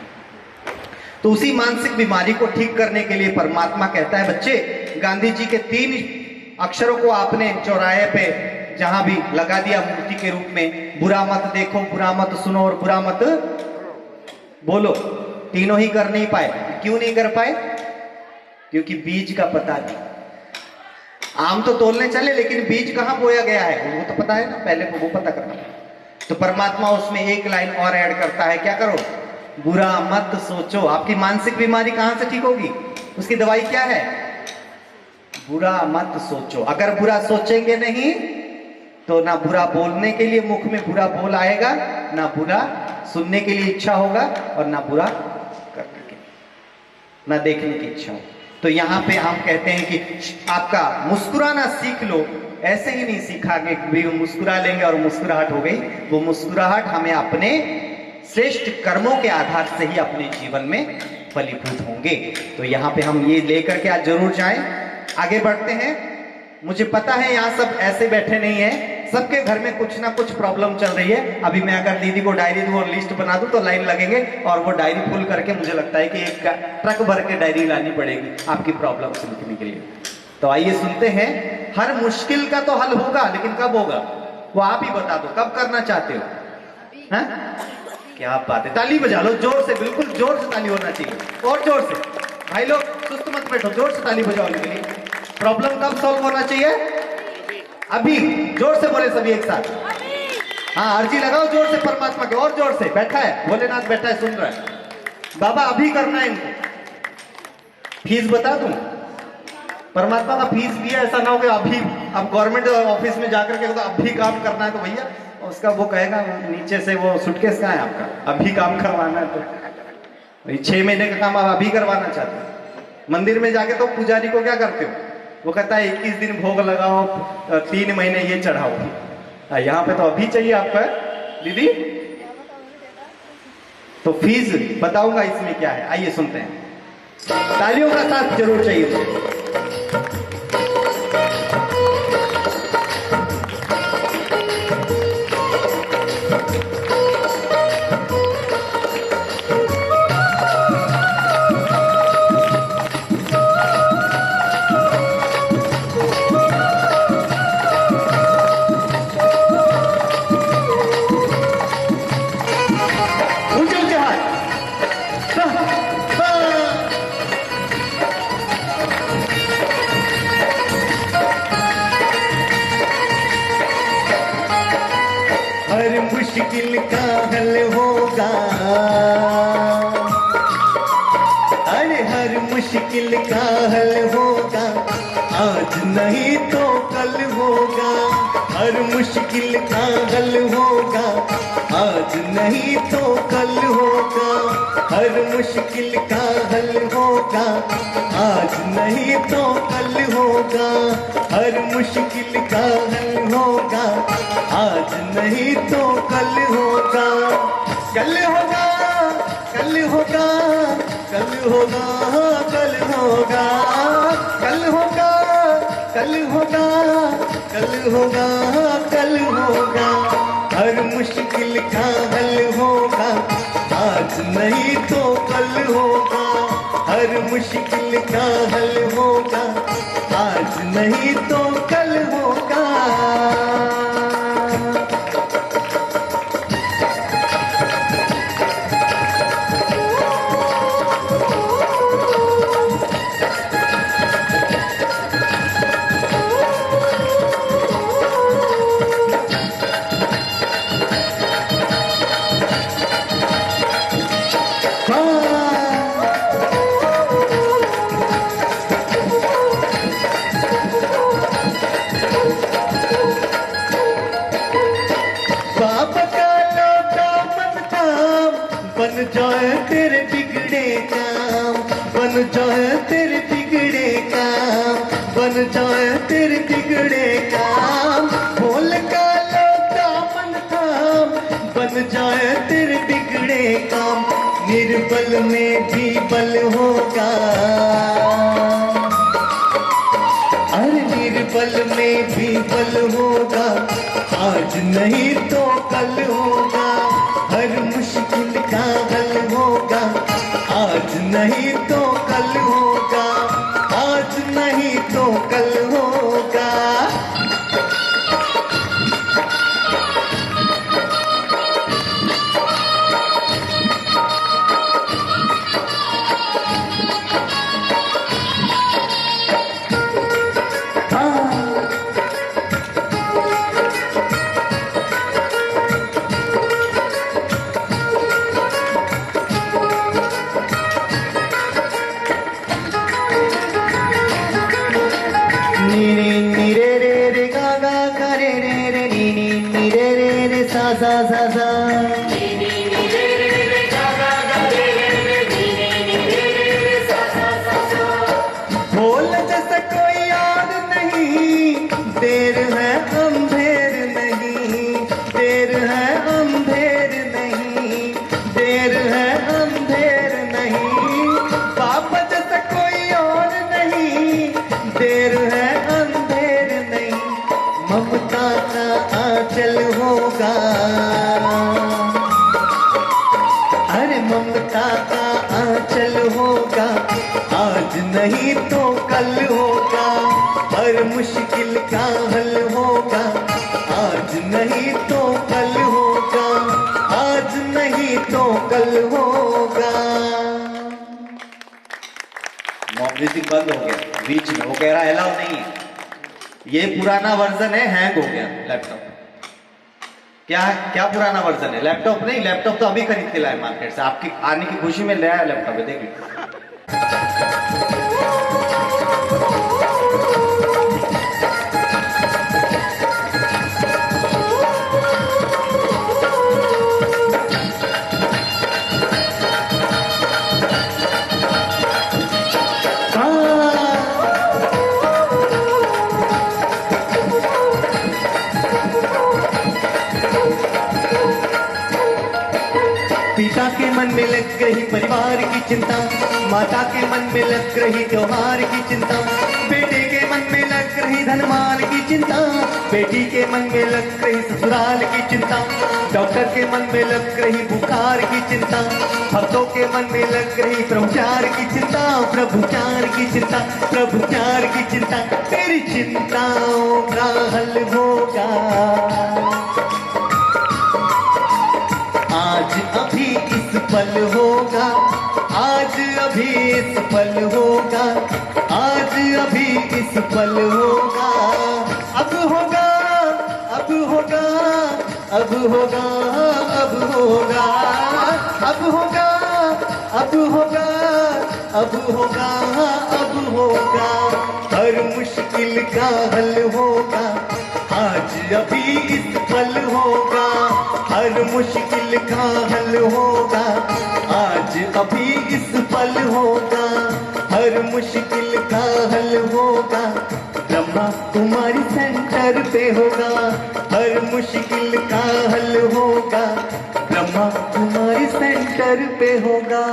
तो उसी मानसिक बीमारी को ठीक करने के लिए परमात्मा कहता है, बच्चे गांधी जी के 3 अक्षरों को आपने चौराहे पे जहां भी लगा दिया मूर्ति के रूप में, बुरा मत देखो, बुरा मत सुनो और बुरा मत बोलो, तीनों ही कर नहीं पाए। क्यों नहीं कर पाए? क्योंकि बीज का पता नहीं। आम तो तोलने चले, लेकिन बीज कहां बोया गया है वो तो पता है ना, पहले वो पता करना। तो परमात्मा उसमें एक लाइन और ऐड करता है, क्या करो? बुरा मत सोचो। आपकी मानसिक बीमारी कहां से ठीक होगी? उसकी दवाई क्या है? बुरा मत सोचो। अगर बुरा सोचेंगे नहीं तो ना बुरा बोलने के लिए मुख में बुरा बोल आएगा, ना बुरा सुनने के लिए इच्छा होगा, और ना बुरा करने के, ना देखने की इच्छा होगी। तो यहाँ पे हम कहते हैं कि आपका मुस्कुराना सीख लो। ऐसे ही नहीं सीखा कि मुस्कुरा लेंगे और मुस्कुराहट हो गई। वो मुस्कुराहट हमें अपने श्रेष्ठ कर्मों के आधार से ही अपने जीवन में फलीभूत होंगे। तो यहाँ पे हम ये लेकर के आज जरूर जाएं। आगे बढ़ते हैं। मुझे पता है यहाँ सब ऐसे बैठे नहीं है, सबके घर में कुछ ना कुछ प्रॉब्लम चल रही है। अभी मैं अगर दीदी को डायरी दूं और लिस्ट बना दूं तो लाइन लगेंगे, और वो डायरी फुल करके मुझे लगता है कि एक ट्रक भर के डायरी लानी पड़ेगी आपकी प्रॉब्लम से लिखने के लिए। तो आइए सुनते हैं। हर मुश्किल का तो हल होगा, लेकिन कब होगा वो आप ही बता दो। कब करना चाहते हो? है? क्या बात है, ताली बजा लो जोर से, बिल्कुल जोर से ताली होना चाहिए, और जोर से। भाई लोग सुस्त मत बैठो, जोर से ताली बजाओ इनके लिए। प्रॉब्लम कब सॉल्व होना चाहिए? अभी। जोर से बोले सभी एक साथ। हाँ, अर्जी लगाओ जोर से परमात्मा के, और जोर से। बैठा है भोलेनाथ, बैठा है, सुन रहा है। बाबा अभी करना है इनको। फीस बता दूं? परमात्मा का फीस भी है, ऐसा ना हो कि अभी अब गवर्नमेंट ऑफिस में जाकर के तो अभी काम करना है, तो भैया उसका वो कहेगा नीचे से, वो सूटकेस कहाँ है आपका, अभी काम करवाना है। तो 6 महीने का काम आप अभी करवाना चाहते हो। मंदिर में जाके तो पुजारी को क्या करते हो? वो कहता है 21 दिन भोग लगाओ, 3 महीने ये चढ़ाओ। यहाँ पे तो अभी चाहिए आपका दीदी। तो फीस बताऊंगा इसमें क्या है, आइए सुनते हैं। तालियों का साथ जरूर चाहिए मुझे। मुश्किल का हल होगा, अरे हर मुश्किल का हल होगा, आज नहीं तो कल होगा। हर मुश्किल का हल होगा, आज नहीं तो कल होगा। हर मुश्किल का हल होगा, आज नहीं तो कल होगा। हर मुश्किल का हल होगा, आज नहीं तो कल होगा। कल होगा, कल होगा, कल होगा, कल होगा, कल होगा, कल होगा, कल होगा, कल होगा। हर मुश्किल का हल होगा, आज नहीं तो कल होगा, हर मुश्किल का हल होगा, आज नहीं तो कल होगा। बन जाए तेरे बिगड़े काम, बन जाए तेरे बिगड़े काम, बन जाए तेरे बिगड़े काम। बोल का लो दामन थाम, बन जाए तेरे बिगड़े काम। निर्बल में भी बल होगा, अरे निर्बल में भी बल होगा, आज नहीं तो कल होगा, हर मुश्किल का हल होगा, आज नहीं तो कल होगा, आज नहीं तो कल होगा। सा सा सा बोल जैसे कोई याद नहीं, देर है अंधेर नहीं, देर है अंधेर नहीं, देर है अंधेर नहीं। पापा जैसे कोई और नहीं, देर है अंधेर नहीं। ममता का आंचल होगा, अरे ममता का आंचल होगा, आज नहीं तो कल होगा, हर मुश्किल का हल होगा, आज नहीं तो कल होगा, आज नहीं तो कल होगा। म्यूजिक बंद हो गया बीच में, वो कह रहा अलाउ नहीं है, ये पुराना वर्जन है, हैंग हो गया लैपटॉप। क्या पुराना वर्जन है? लैपटॉप नहीं, लैपटॉप तो अभी खरीद के लाए मार्केट से, आपकी आने की खुशी में नया लैपटॉप है, देख लीजिए। पिता के मन में लग रही परिवार की चिंता, माता के मन में लग रही त्योहार की चिंता, बेटे के मन में लग रही धनमाल की चिंता, बेटी के मन में लग रही ससुराल की चिंता, डॉक्टर के मन में लग रही बुखार की चिंता, भक्तों के मन में लग रही प्रभुचार की चिंता, प्रभुचार की चिंता, प्रभुचार की चिंता। तेरी चिंताओं का हल होगा, आज अभी इस पल होगा, आज अभी इस पल होगा, आज अभी इस पल होगा। अब होगा, अब होगा, अब होगा, अब होगा, अब होगा, अब होगा, अब होगा, अब होगा। हर मुश्किल का हल होगा, आज अभी इस पल होगा, हर मुश्किल का हल होगा, आज अभी इस पल होगा, हर मुश्किल का हल होगा। ब्रह्मा कुमारी सेंटर पे होगा, हर मुश्किल का हल होगा, ब्रह्मा कुमारी सेंटर पे होगा।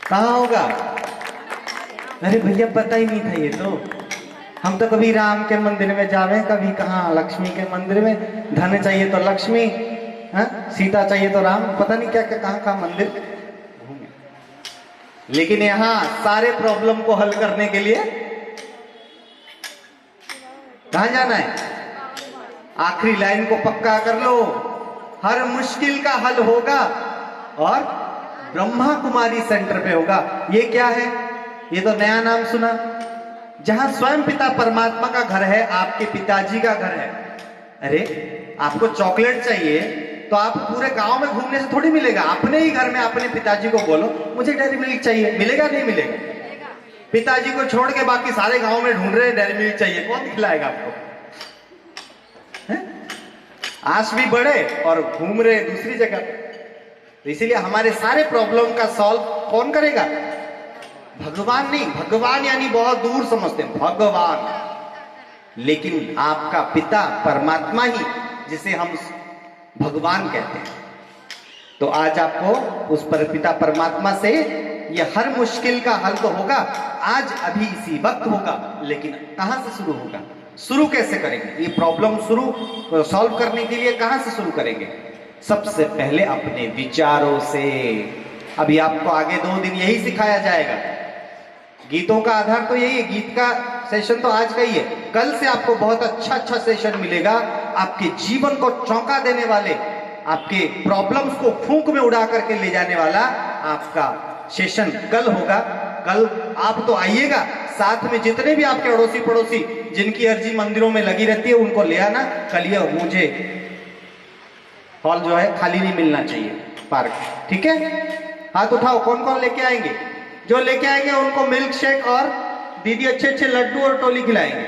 कहाँ होगा? अरे भैया पता ही नहीं था ये तो। हम तो कभी राम के मंदिर में जावे, कभी कहाँ लक्ष्मी के मंदिर में। धन चाहिए तो लक्ष्मी, हाँ? सीता चाहिए तो राम, पता नहीं क्या क्या कहाँ कहाँ मंदिर घूमे। लेकिन यहाँ सारे प्रॉब्लम को हल करने के लिए कहां जाना है? आखिरी लाइन को पक्का कर लो, हर मुश्किल का हल होगा और ब्रह्मा कुमारी सेंटर पे होगा। ये क्या है? ये तो नया नाम सुना। जहां स्वयं पिता परमात्मा का घर है, आपके पिताजी का घर है। अरे आपको चॉकलेट चाहिए तो आप पूरे गांव में घूमने से थोड़ी मिलेगा, अपने ही घर में अपने पिताजी को बोलो मुझे डेयरी मिल्क चाहिए, मिलेगा नहीं मिलेगा? पिताजी को छोड़ के बाकी सारे गांव में ढूंढ रहे डेयरी मिल्क चाहिए, कौन खिलाएगा आपको? आस भी बढ़े और घूम रहे दूसरी जगह। तो इसीलिए हमारे सारे प्रॉब्लम का सॉल्व कौन करेगा? भगवान नहीं। भगवान यानी बहुत दूर समझते हैं, भगवान। लेकिन आपका पिता परमात्मा ही, जिसे हम भगवान कहते हैं। तो आज आपको उस पिता परमात्मा से ये हर मुश्किल का हल तो होगा, आज अभी इसी वक्त होगा। लेकिन कहां से शुरू होगा? शुरू कैसे करेंगे? ये प्रॉब्लम शुरू सॉल्व करने के लिए कहां से शुरू करेंगे? सबसे पहले अपने विचारों से। अभी आपको आगे 2 दिन यही सिखाया जाएगा। गीतों का आधार तो यही है, गीत का सेशन तो आज का ही है। कल से आपको बहुत अच्छा सेशन मिलेगा, आपके जीवन को चौंका देने वाले, आपके प्रॉब्लम्स को फूंक में उड़ा करके ले जाने वाला आपका सेशन कल होगा। कल आप तो आइएगा, साथ में जितने भी आपके अड़ोसी पड़ोसी जिनकी अर्जी मंदिरों में लगी रहती है उनको ले आना। कल ये मुझे हॉल जो है खाली नहीं मिलना चाहिए, पार्क, ठीक है? हाथ उठाओ, कौन कौन लेके आएंगे? जो लेके आएंगे उनको मिल्क शेक और दीदी अच्छे लड्डू और टोली खिलाएंगे,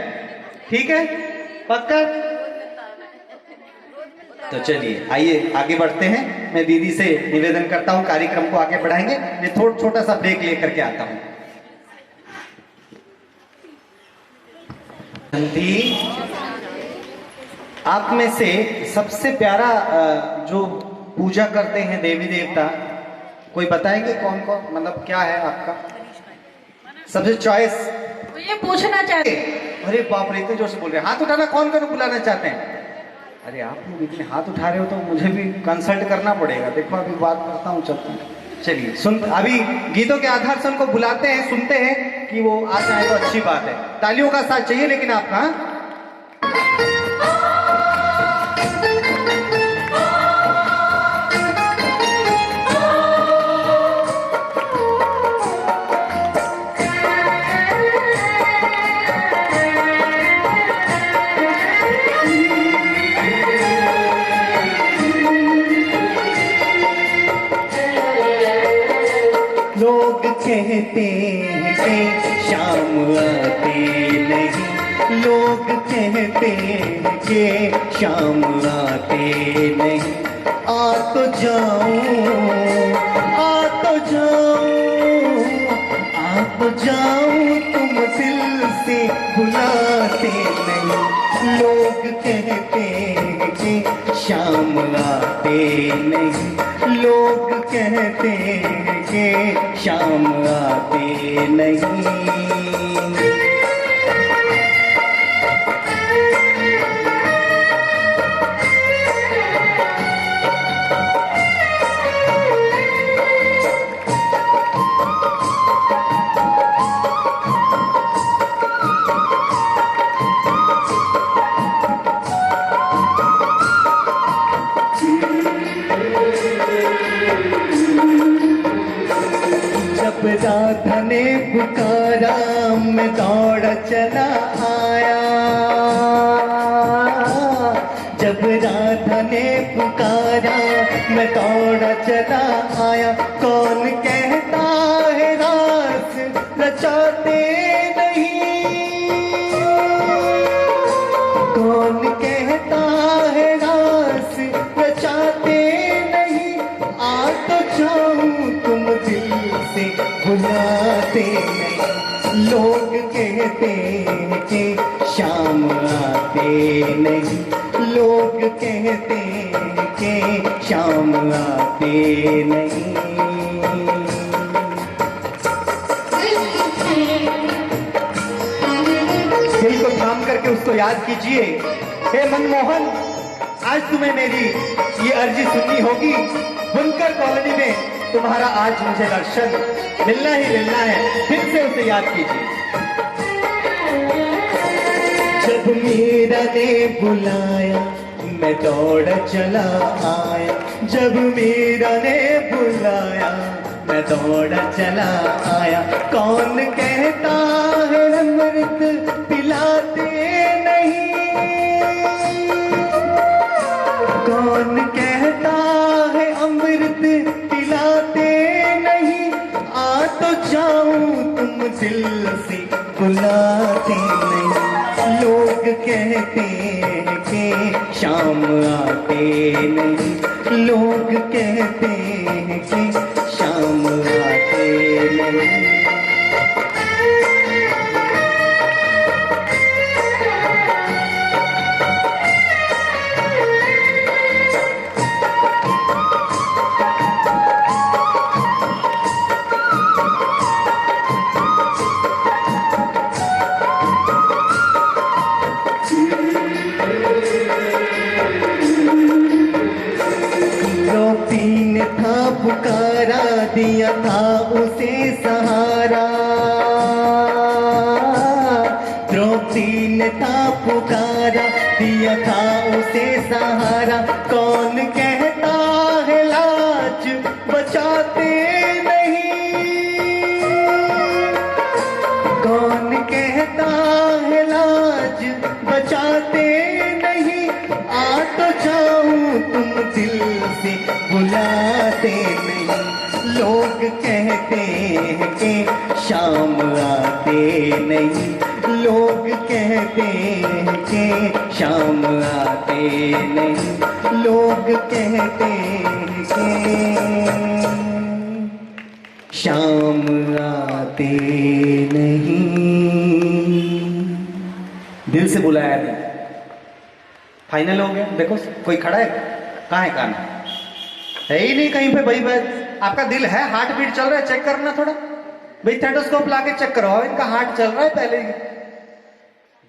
ठीक है? पक्का? तो चलिए आइए आगे बढ़ते हैं। मैं दीदी से निवेदन करता हूं, कार्यक्रम को आगे बढ़ाएंगे। मैं छोटा सा ब्रेक लेकर के आता हूं। आप में से सबसे प्यारा जो पूजा करते हैं देवी देवता, कोई बताएंगे कौन कौन? मतलब क्या है आपका सबसे चॉइस? तो ये पूछना चाहते। अरे बाप रे, इतने जोर से बोल रहे हैं। हाथ उठाना, कौन कौन बुलाना चाहते हैं? अरे आप लोग इतने हाथ उठा रहे हो तो मुझे भी कंसल्ट करना पड़ेगा। देखो अभी बात करता हूँ, चलता हूँ। चलिए सुन, अभी गीतों के आधार से उनको बुलाते हैं, सुनते हैं कि वो आ जाए तो अच्छी बात है। तालियों का साथ चाहिए लेकिन आपका। लोग कहते हैं कि शाम आते नहीं, लोग कहते हैं कि शाम आते नहीं। आ तो जाऊं, आ तो जाऊं, आ तो जाऊं, तुम दिल से बुलाते नहीं। लोग कहते हैं कि शाम आते नहीं, लोग कहते हैं कि शाम आते नहीं। जब राधा ने पुकारा मैं दौड़ चला आया, जब राधा ने पुकारा मैं दौड़ चला आया। कौन कहता है रास रचाते नहीं, कौन कहता है रास रचाते नहीं। आ तो जाऊं तुम दिल से बुलाते नहीं। लोग कहते हैं कि शाम आते नहीं, लोग कहते हैं कि शाम आते नहीं। दिल को थाम करके उसको याद कीजिए। हे मनमोहन, आज तुम्हें मेरी ये अर्जी सुननी होगी। बुनकर कॉलोनी में तुम्हारा आज मुझे दर्शन मिलना ही मिलना है, फिर से उसे याद कीजिए। जब मीरा ने बुलाया मैं दौड़ चला आया, जब मीरा ने बुलाया मैं दौड़ चला आया। कौन कहता है अमृत पिलाते नहीं, कौन कहता है अमृत पिलाते नहीं। आ तो जाऊं तुम दिल से बुलाते नहीं। लोग कहते हैं कि शाम आते नहीं, लोग कहते हैं कि शाम आते नहीं। पुकारा दिया था उसे सहारा, द्रौपदी ने था पुकारा दिया था उसे सहारा। कौन कहता है लाज बचाते नहीं, कौन कहता है लाज बचाते नहीं। आ तो जाऊं तुम दिल से बुलाते नहीं। लोग कहते हैं कि शाम आते नहीं, लोग कहते हैं कि शाम आते नहीं, लोग कहते हैं कि शाम आते नहीं। दिल से बुलाया था, फाइनल हो गया। देखो कोई खड़ा है, कहाँ है कान? है ही नहीं कहीं पे भाई। आपका दिल है, हार्ट बीट चल रहा है, चेक करना थोड़ा भाई। थेटोस्कोप लाके चेक करवाओ, इनका हार्ट चल रहा है पहले ही।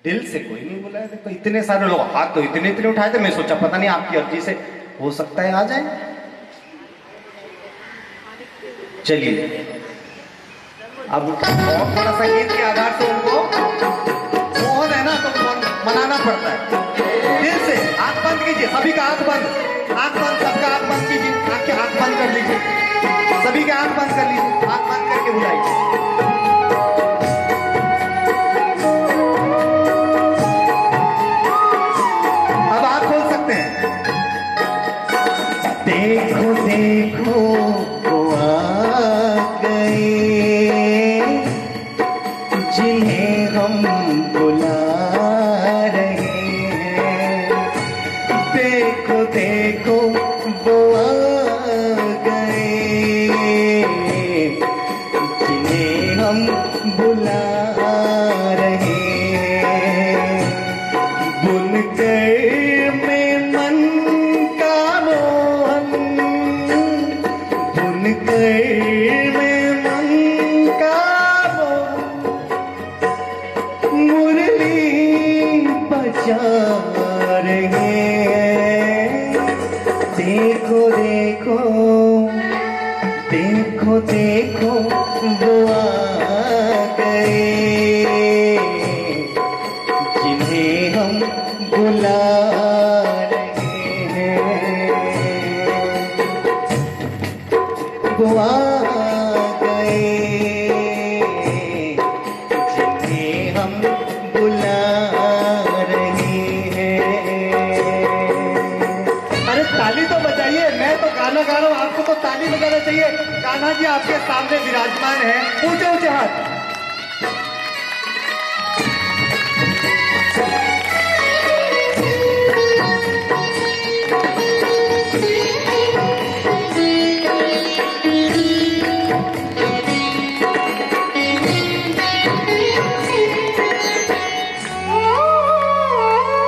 दिल से कोई नहीं बुलाया। देखो इतने सारे लोग हाथ तो इतने इतने उठाए थे, मैं सोचा पता नहीं आपकी अर्जी से हो सकता है आ जाए। चलिए अब और थोड़ा संगीत के आधार से उनको मोहन है ना, तो मनाना पड़ता है। दिल से आंख बंद कीजिए, सभी का आंख बंद, आंख बंद, सबका आंख बंद कीजिए। आंख बंद कर लीजिए, सभी के आंख बंद कर लीजिए, आंख बंद करके बुलाइए। अब आप खोल सकते हैं। देखो देखो वो आ गए जिन्हें हम बुला रहे हैं। देखो देखो वो आ गए जिन्हें हम बुला रहे हैं। बुनकर में मन का मोहन, बुनकर में मन का मोहन, मुरली बजा रहे हैं। देखो देखो देखो देखो वो आ गए जिन्हें हम बुला रहे हैं। वो आ गए जिन्हें हम बुला रहे हैं। अरे ताली तो बजाइए, मैं तो गाना गा रहा हूँ, आपको तो ताली बजाना चाहिए। कान्हा जी आपके सामने विराजमान है, ऊंचे ऊंचे हाथ।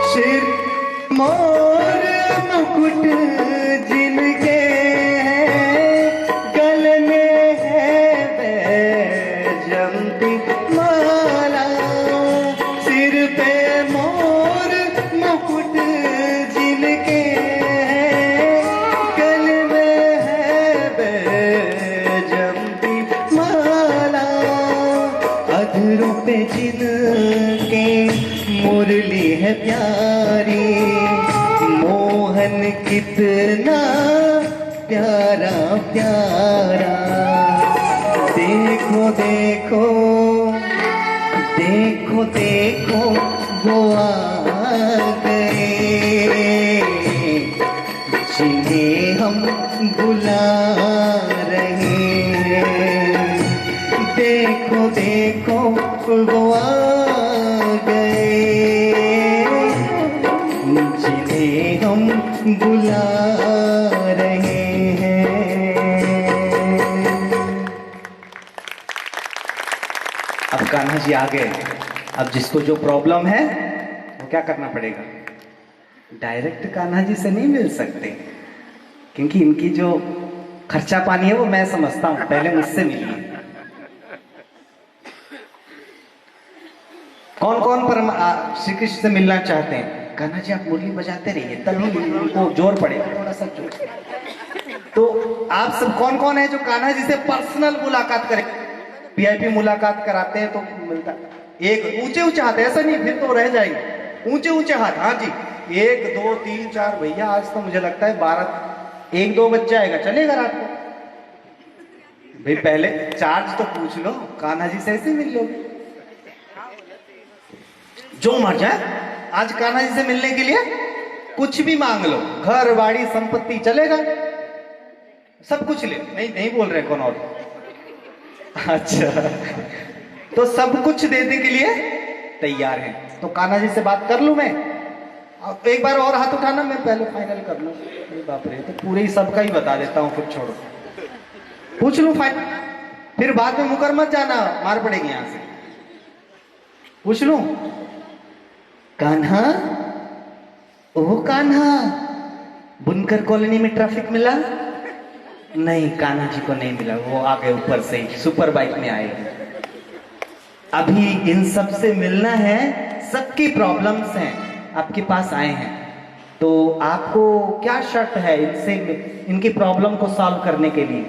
सिर मोर मुकुट जिनके गले में है बैजंती माला। सिर पे मोर मुकुट जिनके प्यारी, मोहन कितना प्यारा प्यारा। देखो देखो देखो देखो वो आ गए, जिन्हें हम बुला रहे हैं। देखो देखो वो आ गए, जिन्हें हम बुला रहे हैं। अब कान्हा जी आ गए। अब जिसको जो प्रॉब्लम है वो क्या करना पड़ेगा? डायरेक्ट कान्हा जी से नहीं मिल सकते, क्योंकि इनकी जो खर्चा पानी है वो मैं समझता हूं, पहले मुझसे मिलिए। कौन कौन श्री कृष्ण से मिलना चाहते हैं? कान्हा जी आप मुरली बजाते रहिए, तभी उनको जोर पड़ेगा, थोड़ा सा जोर। तो आप सब कौन कौन है जो कान्हा जी से पर्सनल मुलाकात करें? वीआईपी मुलाकात कराते हैं तो मिलता। एक ऊंचे ऊंचे हाथ, ऐसा नहीं फिर तो रह जाएंगे। ऊंचे ऊंचे हाथ, हाँ जी, 1 2 3 4। भैया आज तो मुझे लगता है 12 1 2 बज जाएगा, चलेगा रात को? भाई पहले चार्ज तो पूछ लो, कान्हा जी से ऐसे मिल लोगे जो मर जाए। आज कान्हा जी से मिलने के लिए कुछ भी मांग लो, घर बाड़ी संपत्ति, चलेगा, सब कुछ ले। नहीं बोल रहे कौन और? अच्छा, तो सब कुछ देने के लिए तैयार हैं। तो कान्हा जी से बात कर लूं मैं? एक बार और हाथ उठाना, मैं पहले फाइनल कर लूं। बाप रे, तो पूरे ही सबका ही बता देता हूं, फिर छोड़ो, पूछ लूं फाइनल, फिर बाद में मुकर मत जाना, मार पड़ेगी यहां से। पूछ लूं? कान्हा, ओ कान्हा, बुनकर कॉलोनी में ट्रैफिक मिला? नहीं, कान्हा जी को नहीं मिला, वो आ गए ऊपर से ही, सुपर बाइक में आए। अभी इन सब से मिलना है, सबकी प्रॉब्लम्स हैं, आपके पास आए हैं। तो आपको क्या शर्त है इनसे, इनकी प्रॉब्लम को सॉल्व करने के लिए?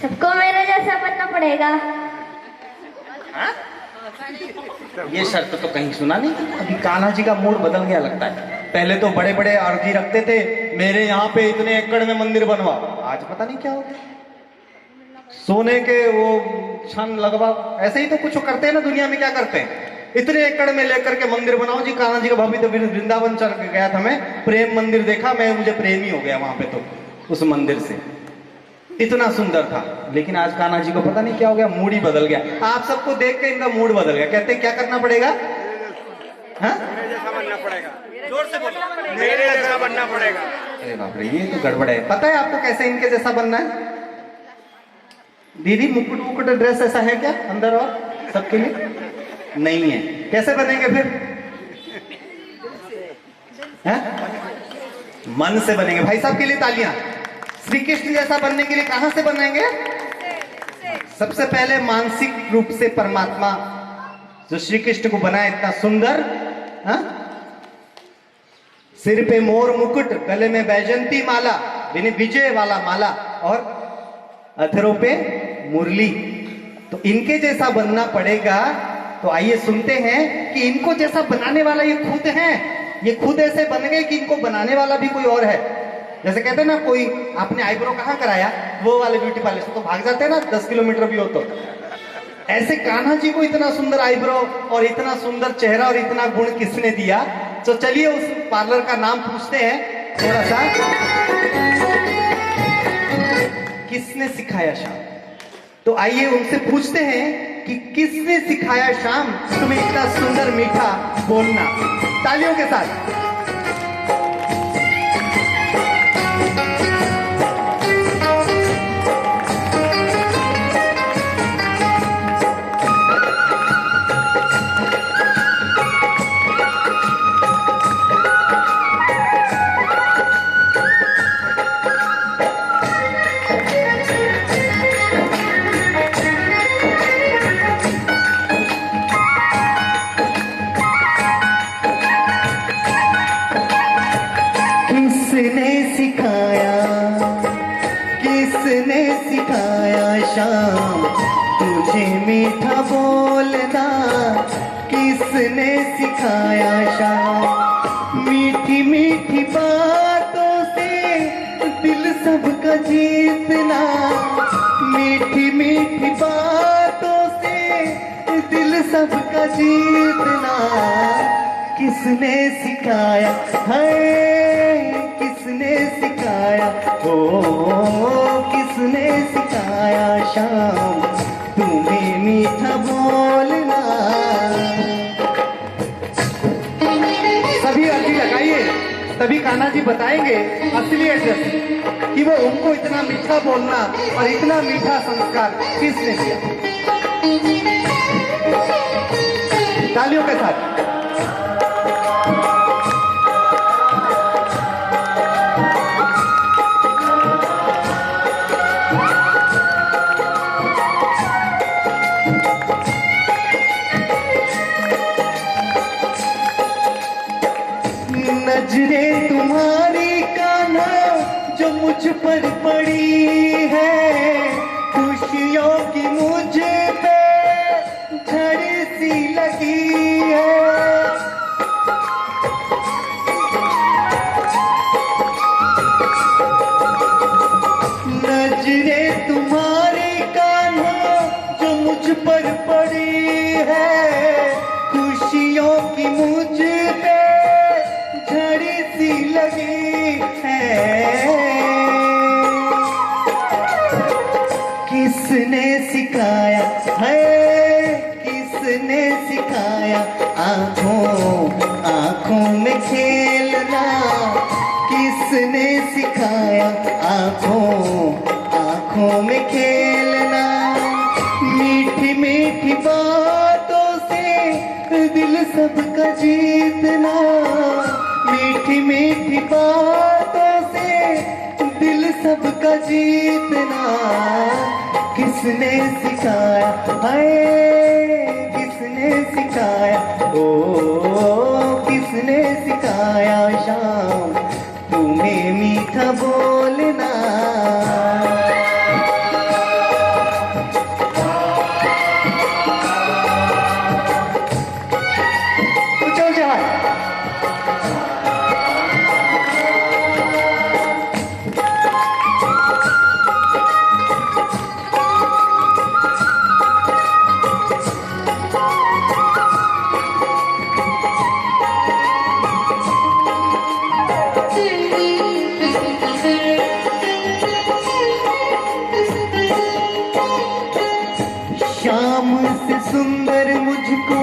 सबको मेरे जैसा बनना पड़ेगा। ये शर्त तो कहीं सुना नहीं। अभी कान्हा जी का मूड बदल गया लगता है। पहले तो बड़े बड़े अर्जी रखते थे, मेरे यहाँ पे इतने एकड़ में मंदिर बनवा, आज पता नहीं क्या हो गया। सोने के वो छन लगवा, ऐसे ही तो कुछ करते हैं ना दुनिया में। क्या करते हैं? इतने एकड़ में लेकर के मंदिर बनाओ जी। कान्हा जी का भाभी तो वृंदावन चल गया था, मैं प्रेम मंदिर देखा, मैं मुझे प्रेम ही हो गया वहां पे, तो उस मंदिर से इतना सुंदर था। लेकिन आज कान्हा जी को पता नहीं क्या हो गया, मूड ही बदल गया। आप सबको देख के इनका मूड बदल गया। कहते क्या करना पड़ेगा? हाँ, मेरे जैसा बनना पड़ेगा। जोर से बोलो, मेरे जैसा बनना पड़ेगा। अरे बाप रे, ये तो गड़बड़ है। पता है आपको कैसे इनके जैसा बनना है? दीदी मुकुट मुकुट ड्रेस ऐसा है क्या अंदर और सबके लिए? नहीं है। कैसे बनेंगे फिर? है? मन से बनेंगे। भाई साहब के लिए तालियां। श्री कृष्ण जैसा बनने के लिए कहां से बनेंगे? सबसे पहले मानसिक रूप से परमात्मा जो श्री कृष्ण को बनाए इतना सुंदर, हा? सिर पे मोर मुकुट, गले में बैजंती माला, विजय वाला माला, और अधरों पे मुरली। तो इनके जैसा बनना पड़ेगा। तो आइए सुनते हैं कि इनको जैसा बनाने वाला ये खुद है। ये खुद ऐसे बन गए कि इनको बनाने वाला भी कोई और है। जैसे कहते हैं ना, कोई आपने आईब्रो कहाँ कराया, वो वाले ब्यूटी पार्लर से, तो भाग जाते हैं ना 10 किलोमीटर भी हो तो। ऐसे कान्हा जी को इतना सुंदर आईब्रो और इतना सुंदर चेहरा और इतना गुण किसने दिया? तो चलिए उस पार्लर का नाम पूछते हैं थोड़ा सा। किसने सिखाया श्याम? तो आइए उनसे पूछते हैं कि किसने सिखाया श्याम तुम्हें इतना सुंदर मीठा बोलना। तालियों के साथ। किसने सिखाया श्याम तुझे मीठा बोलना? किसने सिखाया शाम मीठी मीठी बातों से दिल सबका जीतना मीठी मीठी बातों से दिल सबका जीतना किसने सिखाया है किसने सिखाया हो किसने सिखाया शाम तुम्हें मीठा बोलना सभी अर्जी लगाइए तभी कान्हा जी बताएंगे असली एड्रेस कि वो उनको इतना मीठा बोलना और इतना मीठा संस्कार किसने दिया। तालियों के साथ नजरें तुम्हारी कान्हा जो मुझ पर पड़ी है खुशियों की मुझ पे झड़ी सी लगी है नजरें तुम्हारी कान्हा जो मुझ पर पड़ी है खुशियों की मुझ पे झड़ी सी लगी है किसने सिखाया है किसने सिखाया आंखों में खेलना किसने सिखाया आंखों में खेलना मीठी मीठी बातों से दिल सबका जीतना मीठी मीठी बातों से दिल सबका जीतना किसने सिखाया है किसने सिखाया ओ किसने सिखाया शाम तुम्हें मीठा बोलना शाम से सुंदर मुझको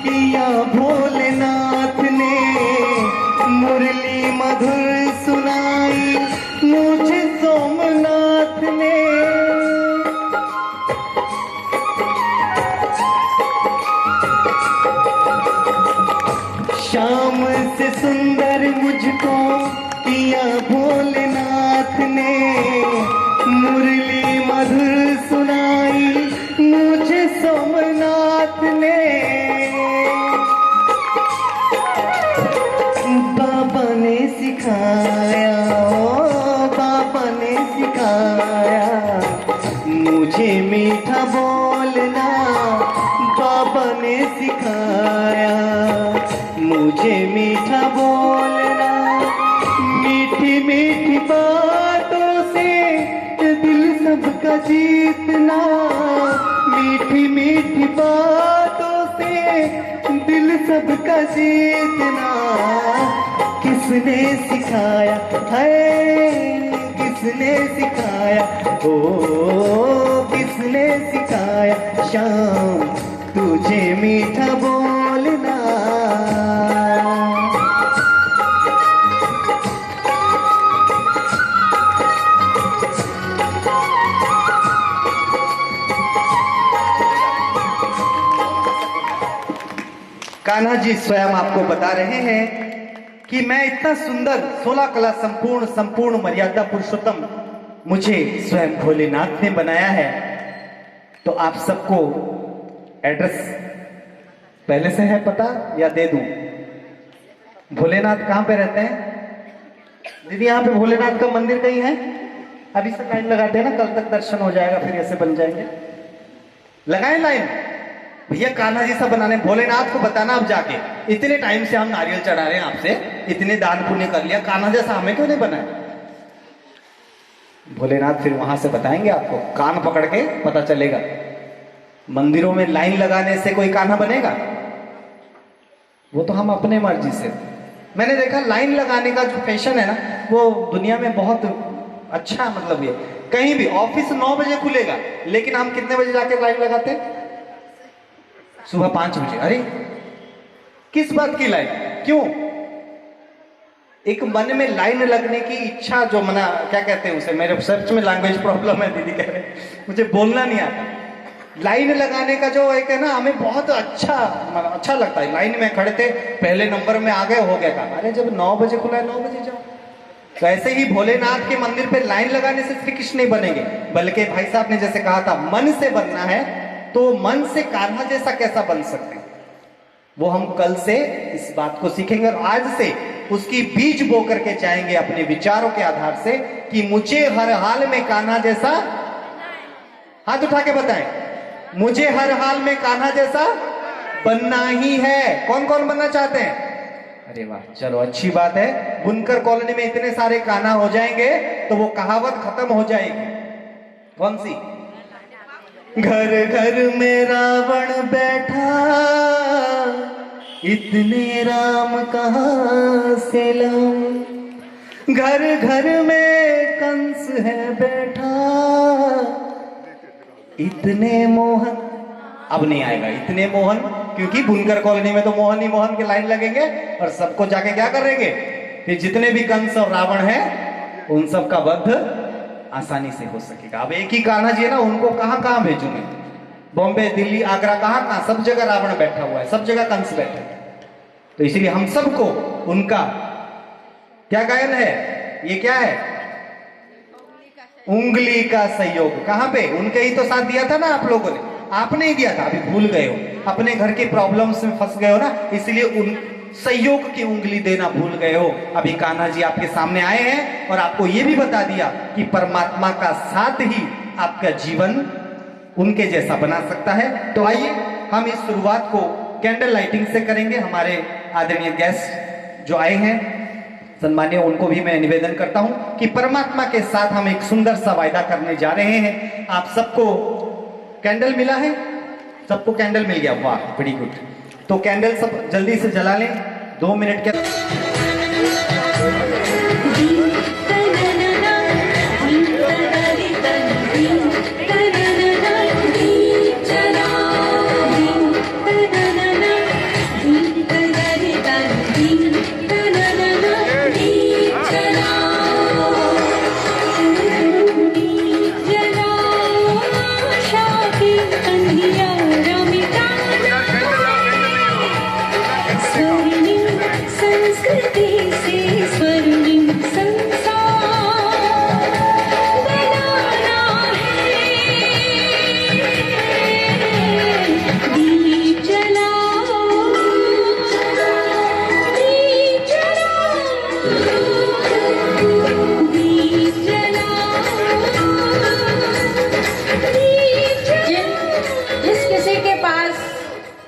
किया भोलेनाथ ने मुरली मधुर सुनाई मुझे सोमनाथ ने शाम से सुंदर मुझको किया भोलेनाथ ने मुरली मधुर सुनाई मुझे सोमनाथ ने बाबा ने सिखाया ओ बाबा ने सिखाया मुझे मीठा बोलना बाबा ने सिखाया मुझे मीठा बोलना मीठी मीठी बातों से दिल सबका जीतना मीठी मीठी बातों से दिल सबका जीतना किसने सिखाया है किसने सिखाया ओ किसने सिखाया शाम तुझे मीठा बोलना कान्हा जी स्वयं आपको बता रहे हैं कि मैं इतना सुंदर 16 कला संपूर्ण मर्यादा पुरुषोत्तम मुझे स्वयं भोलेनाथ ने बनाया है। तो आप सबको एड्रेस पहले से है पता या दे दूं? भोलेनाथ कहाँ पे रहते हैं दीदी? यहाँ पे भोलेनाथ का मंदिर कहीं है? अभी से लाइन लगाते हैं ना, कल तक दर्शन हो जाएगा, फिर ऐसे बन जाएंगे। लगाएं लाइन। भैया कान्हा जैसा बनाने, भोलेनाथ को बताना अब जाके, इतने टाइम से हम नारियल चढ़ा रहे हैं आपसे, इतने दान पुण्य कर लिया, कान्हा जैसा हमें क्यों नहीं बनाया? भोलेनाथ फिर वहां से बताएंगे आपको, कान पकड़ के पता चलेगा। मंदिरों में लाइन लगाने से कोई कान्हा बनेगा? वो तो हम अपने मर्जी से। मैंने देखा लाइन लगाने का जो फैशन है ना, वो दुनिया में बहुत अच्छा, मतलब ये कहीं भी ऑफिस 9 बजे खुलेगा, लेकिन हम कितने बजे जाके लाइन लगाते हैं? सुबह 5 बजे। अरे किस बात की लाइन? क्यों? एक मन में लाइन लगने की इच्छा, जो मना क्या कहते हैं उसे, मेरे सच में लैंग्वेज प्रॉब्लम है, दीदी कह रहे मुझे बोलना नहीं आता। लाइन लगाने का जो एक है ना, हमें बहुत अच्छा लगता है। लाइन में खड़े थे, पहले नंबर में आ गए, हो गया काम। अरे जब 9 बजे खुला है 9 बजे जाओ। तो ऐसे ही भोलेनाथ के मंदिर पे लाइन लगाने से श्री कृष्ण नहीं बनेंगे, बल्कि भाई साहब ने जैसे कहा था मन से बनना है, तो मन से कान्हा जैसा कैसा बन सकते हैं, वो हम कल से इस बात को सीखेंगे और आज से उसकी बीज बो करके जाएंगे अपने विचारों के आधार से कि मुझे हर हाल में कान्हा जैसा, हाथ उठा के बताएं, मुझे हर हाल में कान्हा जैसा बनना ही है। कौन कौन बनना चाहते हैं? अरे वाह, चलो अच्छी बात है। बुनकर कॉलोनी में इतने सारे कान्हा हो जाएंगे तो वो कहावत खत्म हो जाएगी। कौन सी? घर घर में रावण बैठा, इतने राम कहां से लाऊं। घर घर में कंस है बैठा, इतने मोहन, अब नहीं आएगा इतने मोहन, क्योंकि बुनकर कॉलोनी में तो मोहन ही मोहन के लाइन लगेंगे और सबको जाके क्या करेंगे, फिर जितने भी कंस और रावण हैं उन सब का वध आसानी से हो सकेगा। अब एक ही कान्हा जी है ना, उनको कहां कहां भेजूं मैं? बॉम्बे, दिल्ली, आगरा, कहां सब जगह रावण बैठा हुआ है, सब जगह कंस बैठे हैं। तो इसीलिए हम सबको उनका क्या गायन है, ये क्या है? उंगली का सहयोग। कहां पे? उनके ही तो साथ दिया था ना आप लोगों ने, आपने ही दिया था, अभी भूल गए हो, अपने घर के प्रॉब्लम्स में फंस गए हो ना, इसलिए उन सहयोग की उंगली देना भूल गए हो। अभी कान्हा जी आपके सामने आए हैं और आपको यह भी बता दिया कि परमात्मा का साथ ही आपका जीवन उनके जैसा बना सकता है। तो आइए हम इस शुरुआत को कैंडल लाइटिंग से करेंगे। हमारे आदरणीय गेस्ट जो आए हैं सम्मानीय, उनको भी मैं निवेदन करता हूं कि परमात्मा के साथ हम एक सुंदर सा वायदा करने जा रहे हैं। आप सबको कैंडल मिला है? सबको कैंडल मिल गया? वाह, वेरी गुड। तो कैंडल सब जल्दी से जला लें, 2 मिनट के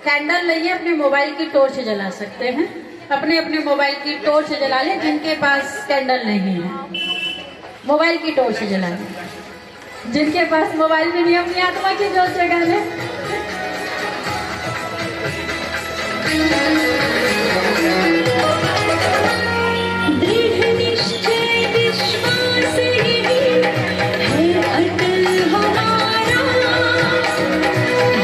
कैंडल नहीं है, अपने मोबाइल की टॉर्च जला सकते हैं। अपने अपने मोबाइल की टॉर्च जला लें। जिनके पास कैंडल नहीं है, मोबाइल की टॉर्च जला लें। जिनके पास मोबाइल में नहीं, अपनी आत्मा की जोत जगा लें। दृढ़ निश्चय विश्वास यही है अटल हमारा,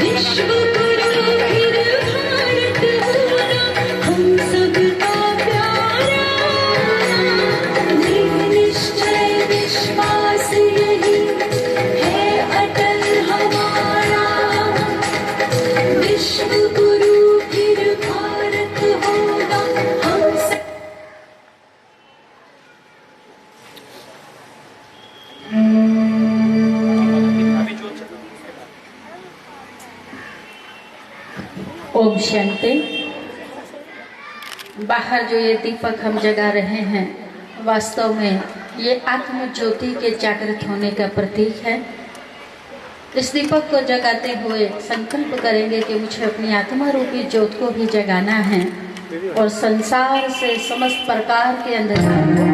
विश्व गुरु फिर भारत होना हम सबका प्यारा। दृढ़ निश्चय विश्वास यही है अटल हमारा, विश्व गुरु फिर भारत होगा हम सब। ओम शांति। बाहर जो ये दीपक हम जगा रहे हैं, वास्तव में ये आत्म ज्योति के जागृत होने का प्रतीक है। इस दीपक को जगाते हुए संकल्प करेंगे कि मुझे अपनी आत्मा रूपी ज्योत को भी जगाना है और संसार से समस्त प्रकार के अंधकार को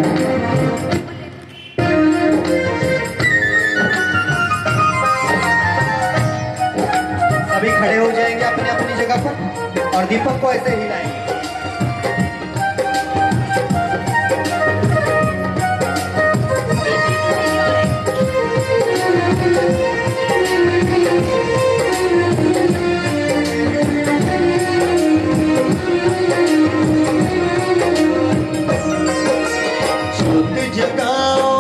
सभी खड़े हो जाएंगे अपनी अपनी जगह पर और दीपक को ऐसे हिलाएंगे। ज्योत जगाओ,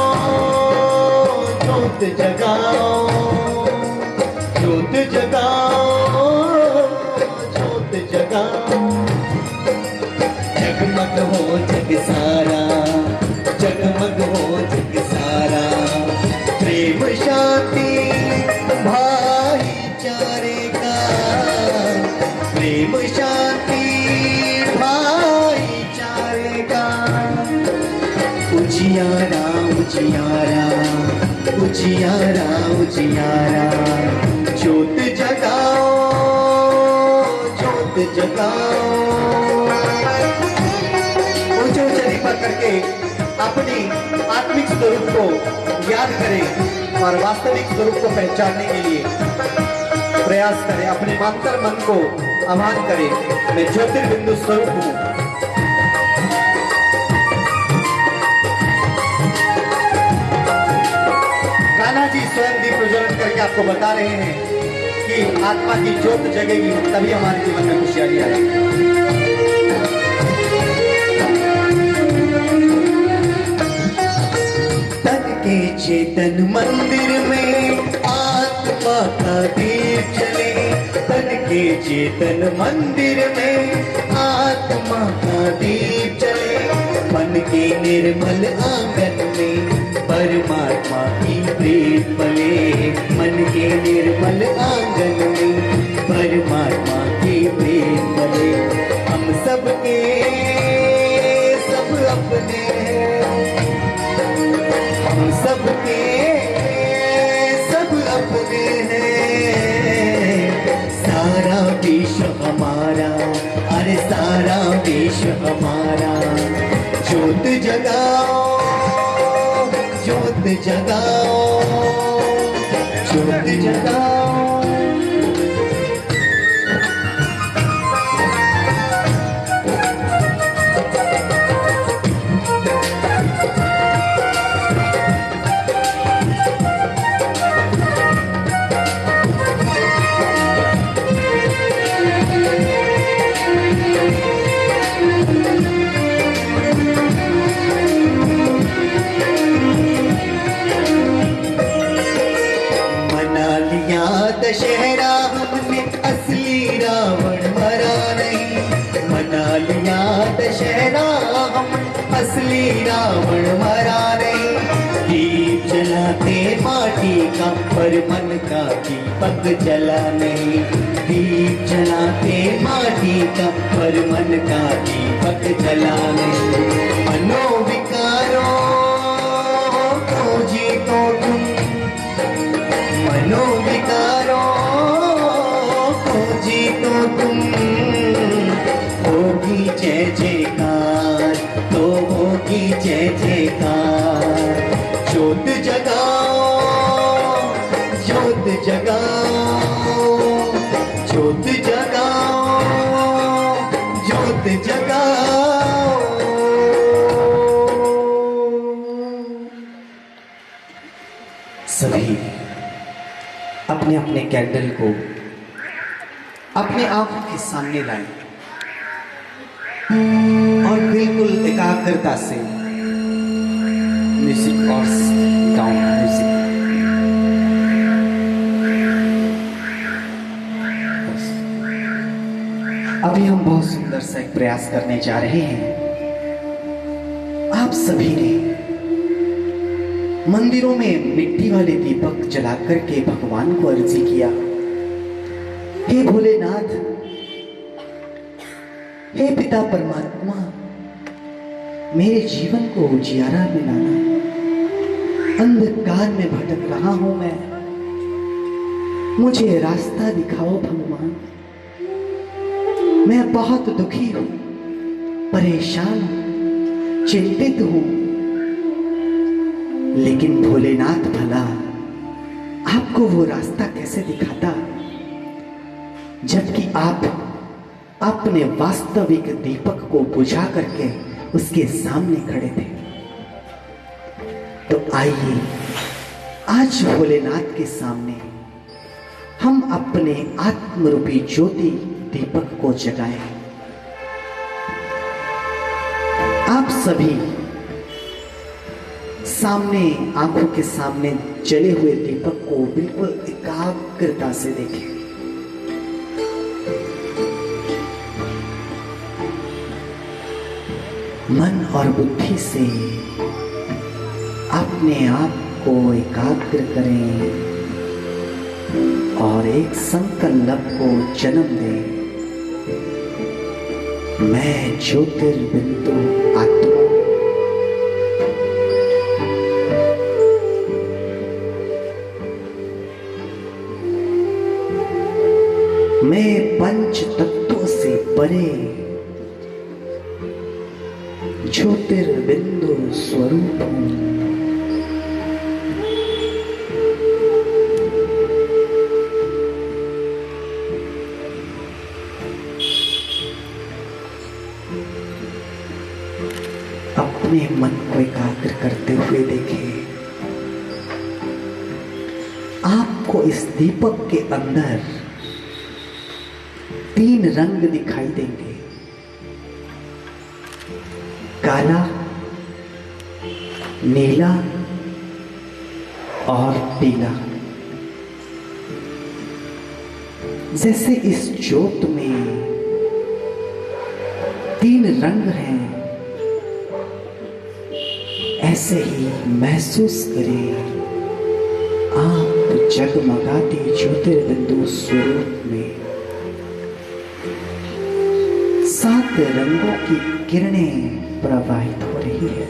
ज्योत जगाओ, ज्योत जगाओ, जगमग हो जग सारा, जगमग हो जग सारा, प्रेम शांति भाईचारे का, प्रेम शांति भाईचारे का, उजियारा उजियारा उजियारा उजियारा, ज्योत जगाओ, ज्योत जगाओ। ऊंचे ऊंचे दीपक करके अपनी आत्मिक स्वरूप को याद करें और वास्तविक स्वरूप को पहचानने के लिए प्रयास करें। अपने मातर मन को आह्वान करें, मैं ज्योतिर्बिंदु स्वरूप हूँ। कान्हा जी स्वयं दीप प्रज्वलन करके आपको बता रहे हैं कि आत्मा की ज्योत जगेगी तभी हमारे जीवन में खुशहाली आएगी। तन के चेतन मंदिर में आत्मा का दीप जले, तन के चेतन मंदिर में आत्मा का दीप जले, मन के निर्मल आंगन में परमात्मा की प्रेम पले, मन के निर्मल आंगन में परमात्मा की प्रेम पले। हम सबके सब अपने हैं, हम सबके सब अपने हैं, सारा विश्व हमारा, अरे सारा विश्व हमारा। ज्योत जगाओ, ज्योत जगाओ, ज्योत जगाओ। दशहरा हमने असली रावण मरा नहीं, मना लिया दशहरा हम असली रावण मरा नहीं। दीप जलाते माटी का पर मन का दीपक जला नहीं, दीप जलाते माटी का पर मन का दीपक जला नहीं। मनोविकारों को जीतो तुम, मनोविकारों को जीतो तुम, होगी जय जयकार, तो होगी जय जयकार। ज्योत जगाओ, ज्योत जगाओ, ज्योत जगाओ, ज्योत जगाओ। सभी अपने अपने कैंडल को अपने आंखों के सामने लाएं और बिल्कुल एकाग्रता से म्यूजिक और गाओ म्यूजिक। अभी हम बहुत सुंदर सा एक प्रयास करने जा रहे हैं। आप सभी ने मंदिरों में मिट्टी वाले दीपक जलाकर के भगवान को अर्जी किया, हे भोलेनाथ, हे पिता परमात्मा, मेरे जीवन को उजियारा में लाना, अंधकार में भटक रहा हूं मैं, मुझे रास्ता दिखाओ भगवान। मैं बहुत दुखी हूं, परेशान हूं, चिंतित हूं, लेकिन भोलेनाथ भला आपको वो रास्ता कैसे दिखाता, जबकि आप अपने वास्तविक दीपक को बुझा करके उसके सामने खड़े थे। तो आइए आज भोलेनाथ के सामने हम अपने आत्मरूपी ज्योति दीपक को जगाएं। आप सभी सामने, आंखों के सामने जले हुए दीपक को बिल्कुल एकाग्रता से देखें। मन और बुद्धि से अपने आप को एकाग्र करें और एक संकल्प को जन्म दें। मैं ज्योतिर्बिंदु आत्मा, मैं पंच तत्वों से परे ज्योतिर्बिंदु स्वरूप हूं। अपने मन को एकाग्र करते हुए देखें, आपको इस दीपक के अंदर 3 रंग दिखाई देंगे, काला, नीला और पीला। जैसे इस ज्योत में 3 रंग हैं, ऐसे ही महसूस करें आप जगमगाते ज्योतिर्बिंदु स्वरूप में 7 रंगों की किरणें प्रवाहित हो रही है।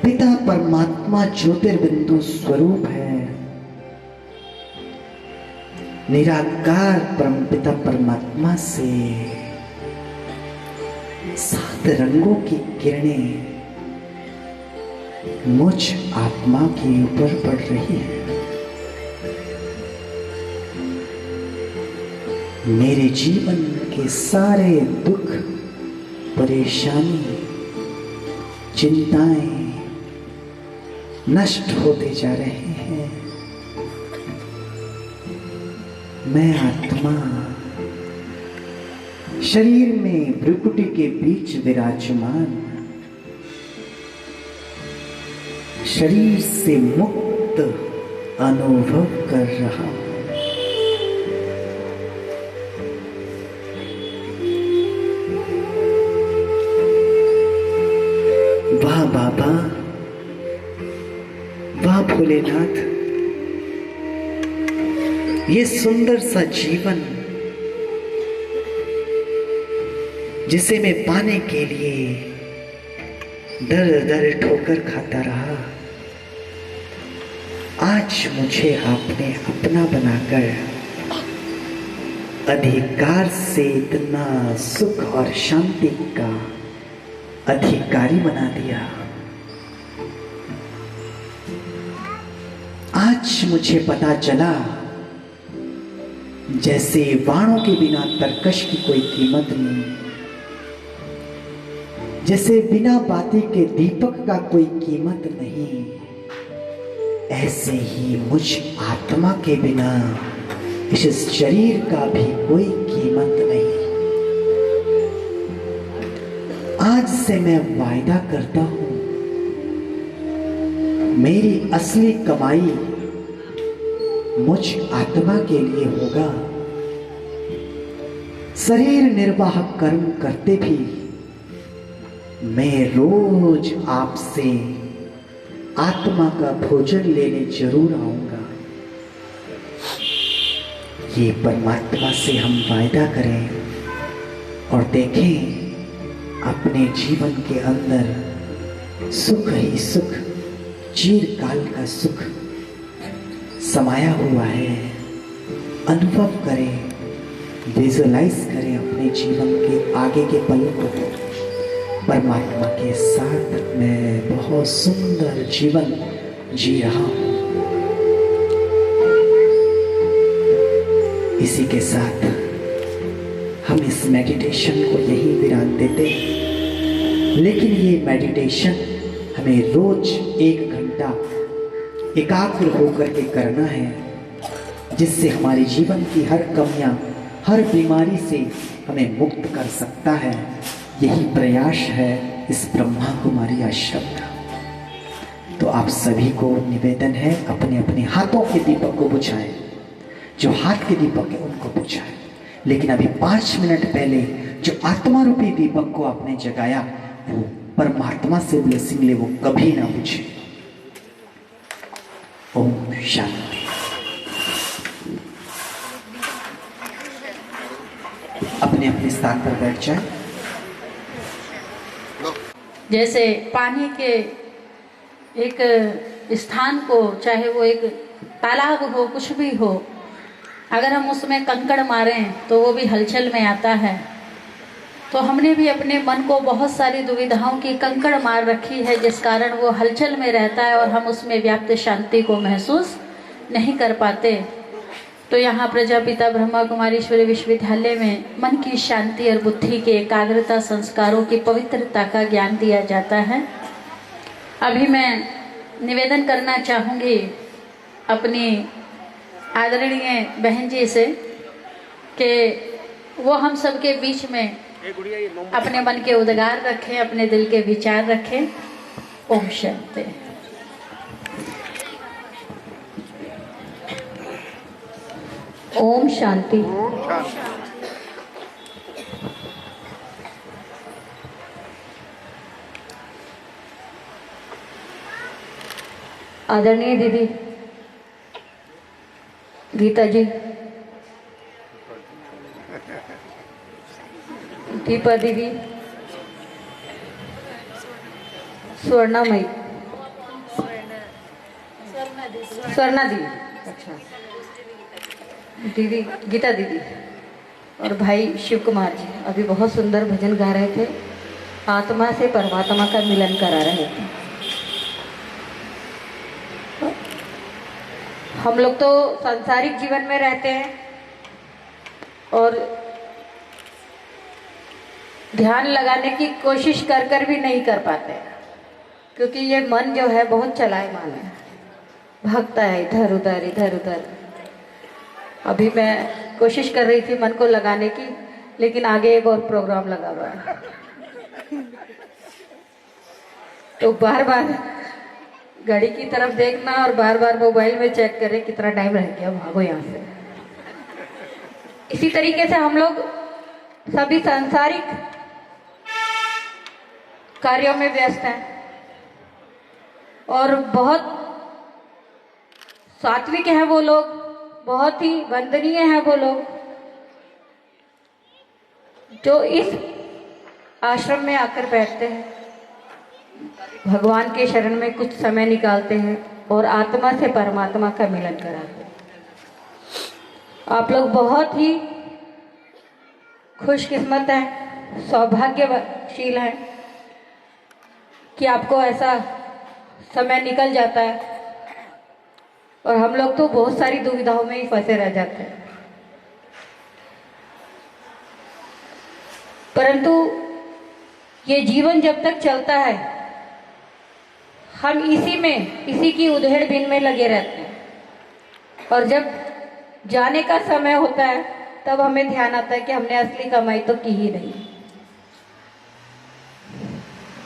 पिता परमात्मा ज्योतिर्बिंदु स्वरूप है। निराकार परमपिता परमात्मा से 7 रंगों की किरणें मुझ आत्मा के ऊपर पड़ रही है। मेरे जीवन के सारे दुख, परेशानी, चिंताएं नष्ट होते जा रहे हैं। मैं आत्मा शरीर में भ्रुकुटी के बीच विराजमान, शरीर से मुक्त अनुभव कर रहा हूं। वाह बाबा, वाह भोलेनाथ, ये सुंदर सा जीवन जिसे मैं पाने के लिए दर दर ठोकर खाता रहा, आज मुझे आपने अपना बनाकर अधिकार से इतना सुख और शांति का अधिकारी बना दिया। आज मुझे पता चला, जैसे वाणों के बिना तरकश की कोई कीमत नहीं, जैसे बिना बाती के दीपक का कोई कीमत नहीं, ऐसे ही मुझ आत्मा के बिना इस शरीर का भी कोई कीमत नहीं। आज से मैं वायदा करता हूं, मेरी असली कमाई मुझ आत्मा के लिए होगा। शरीर निर्वाह कर्म करते भी मैं रोज आपसे आत्मा का भोजन लेने जरूर आऊंगा। ये परमात्मा से हम वायदा करें और देखें अपने जीवन के अंदर सुख ही सुख, चिरकाल का सुख समाया हुआ है। अनुभव करें, विजुअलाइज करें अपने जीवन के आगे के पलों को। परमात्मा के साथ मैं बहुत सुंदर जीवन जी रहा हूं। इसी के साथ हम इस मेडिटेशन को यही विराम देते हैं। लेकिन ये मेडिटेशन हमें रोज 1 घंटा एकाग्र होकर के करना है, जिससे हमारे जीवन की हर कमियां, हर बीमारी से हमें मुक्त कर सकता है। यही प्रयास है इस ब्रह्मा कुमारी आश्रम का। तो आप सभी को निवेदन है, अपने अपने हाथों के दीपक को बुझाएं। जो हाथ के दीपक है उनको बुझाएं, लेकिन अभी 5 मिनट पहले जो आत्मा रूपी दीपक को आपने जगाया, वो परमात्मा से ब्लेसिंग ले, वो कभी ना बुझे। ओम शांति। अपने अपने स्थान पर बैठ जाए। जैसे पानी के एक स्थान को, चाहे वो एक तालाब हो, कुछ भी हो, अगर हम उसमें कंकड़ मारें तो वो भी हलचल में आता है। तो हमने भी अपने मन को बहुत सारी दुविधाओं की कंकड़ मार रखी है, जिस कारण वो हलचल में रहता है और हम उसमें व्याप्त शांति को महसूस नहीं कर पाते। तो यहाँ प्रजापिता ब्रह्मा कुमारीश्वरी विश्वविद्यालय में मन की शांति और बुद्धि के एकाग्रता संस्कारों की पवित्रता का ज्ञान दिया जाता है। अभी मैं निवेदन करना चाहूँगी अपनी आदरणीय बहन जी से कि वो हम सबके बीच में अपने मन के उद्गार रखें, अपने दिल के विचार रखें। ओम शांति। ओम शांति। आदरणीय दीदी गीता जी, दीपा दीदी, स्वर्णामयी, स्वर्णा दीदी, अच्छा दीदी, गीता दीदी और भाई शिव कुमार जी अभी बहुत सुंदर भजन गा रहे थे। आत्मा से परमात्मा का मिलन करा रहे थे। हम लोग तो सांसारिक जीवन में रहते हैं और ध्यान लगाने की कोशिश कर कर भी नहीं कर पाते, क्योंकि ये मन जो है बहुत चलायमान है, भागता है इधर उधर इधर उधर। अभी मैं कोशिश कर रही थी मन को लगाने की, लेकिन आगे एक और प्रोग्राम लगा हुआ है, तो बार बार घड़ी की तरफ देखना और बार बार मोबाइल में चेक करें कितना टाइम रह गया, भागो यहाँ से। इसी तरीके से हम लोग सभी सांसारिक कार्यों में व्यस्त हैं और बहुत सात्विक हैं वो लोग, बहुत ही वंदनीय हैं वो लोग जो इस आश्रम में आकर बैठते हैं, भगवान के शरण में कुछ समय निकालते हैं और आत्मा से परमात्मा का मिलन कराते हैं। आप लोग बहुत ही खुशकिस्मत हैं, सौभाग्यशील हैं कि आपको ऐसा समय निकल जाता है, और हम लोग तो बहुत सारी दुविधाओं में ही फंसे रह जाते हैं। परंतु ये जीवन जब तक चलता है हम इसी की उधेड़-बुन में लगे रहते हैं, और जब जाने का समय होता है तब हमें ध्यान आता है कि हमने असली कमाई तो की ही नहीं।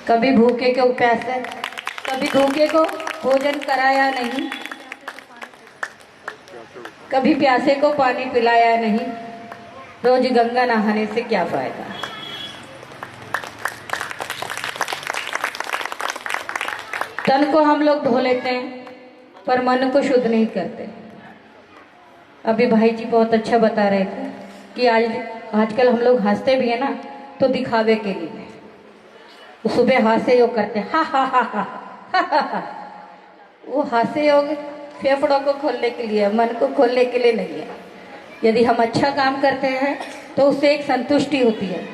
कभी भूखे को प्यासे, कभी भूखे को भोजन कराया नहीं, कभी प्यासे को पानी पिलाया नहीं। रोज गंगा नहाने से क्या फायदा। तन को हम लोग धो लेते हैं पर मन को शुद्ध नहीं करते। अभी भाई जी बहुत अच्छा बता रहे थे कि आजकल हम लोग हंसते भी है ना तो दिखावे के लिए। सुबह हाथ से यो करते हा हा हा हा हा हा, वो हास्य योग फेफड़ों को खोलने के लिए, मन को खोलने के लिए नहीं है। यदि हम अच्छा काम करते हैं तो उससे एक संतुष्टि होती है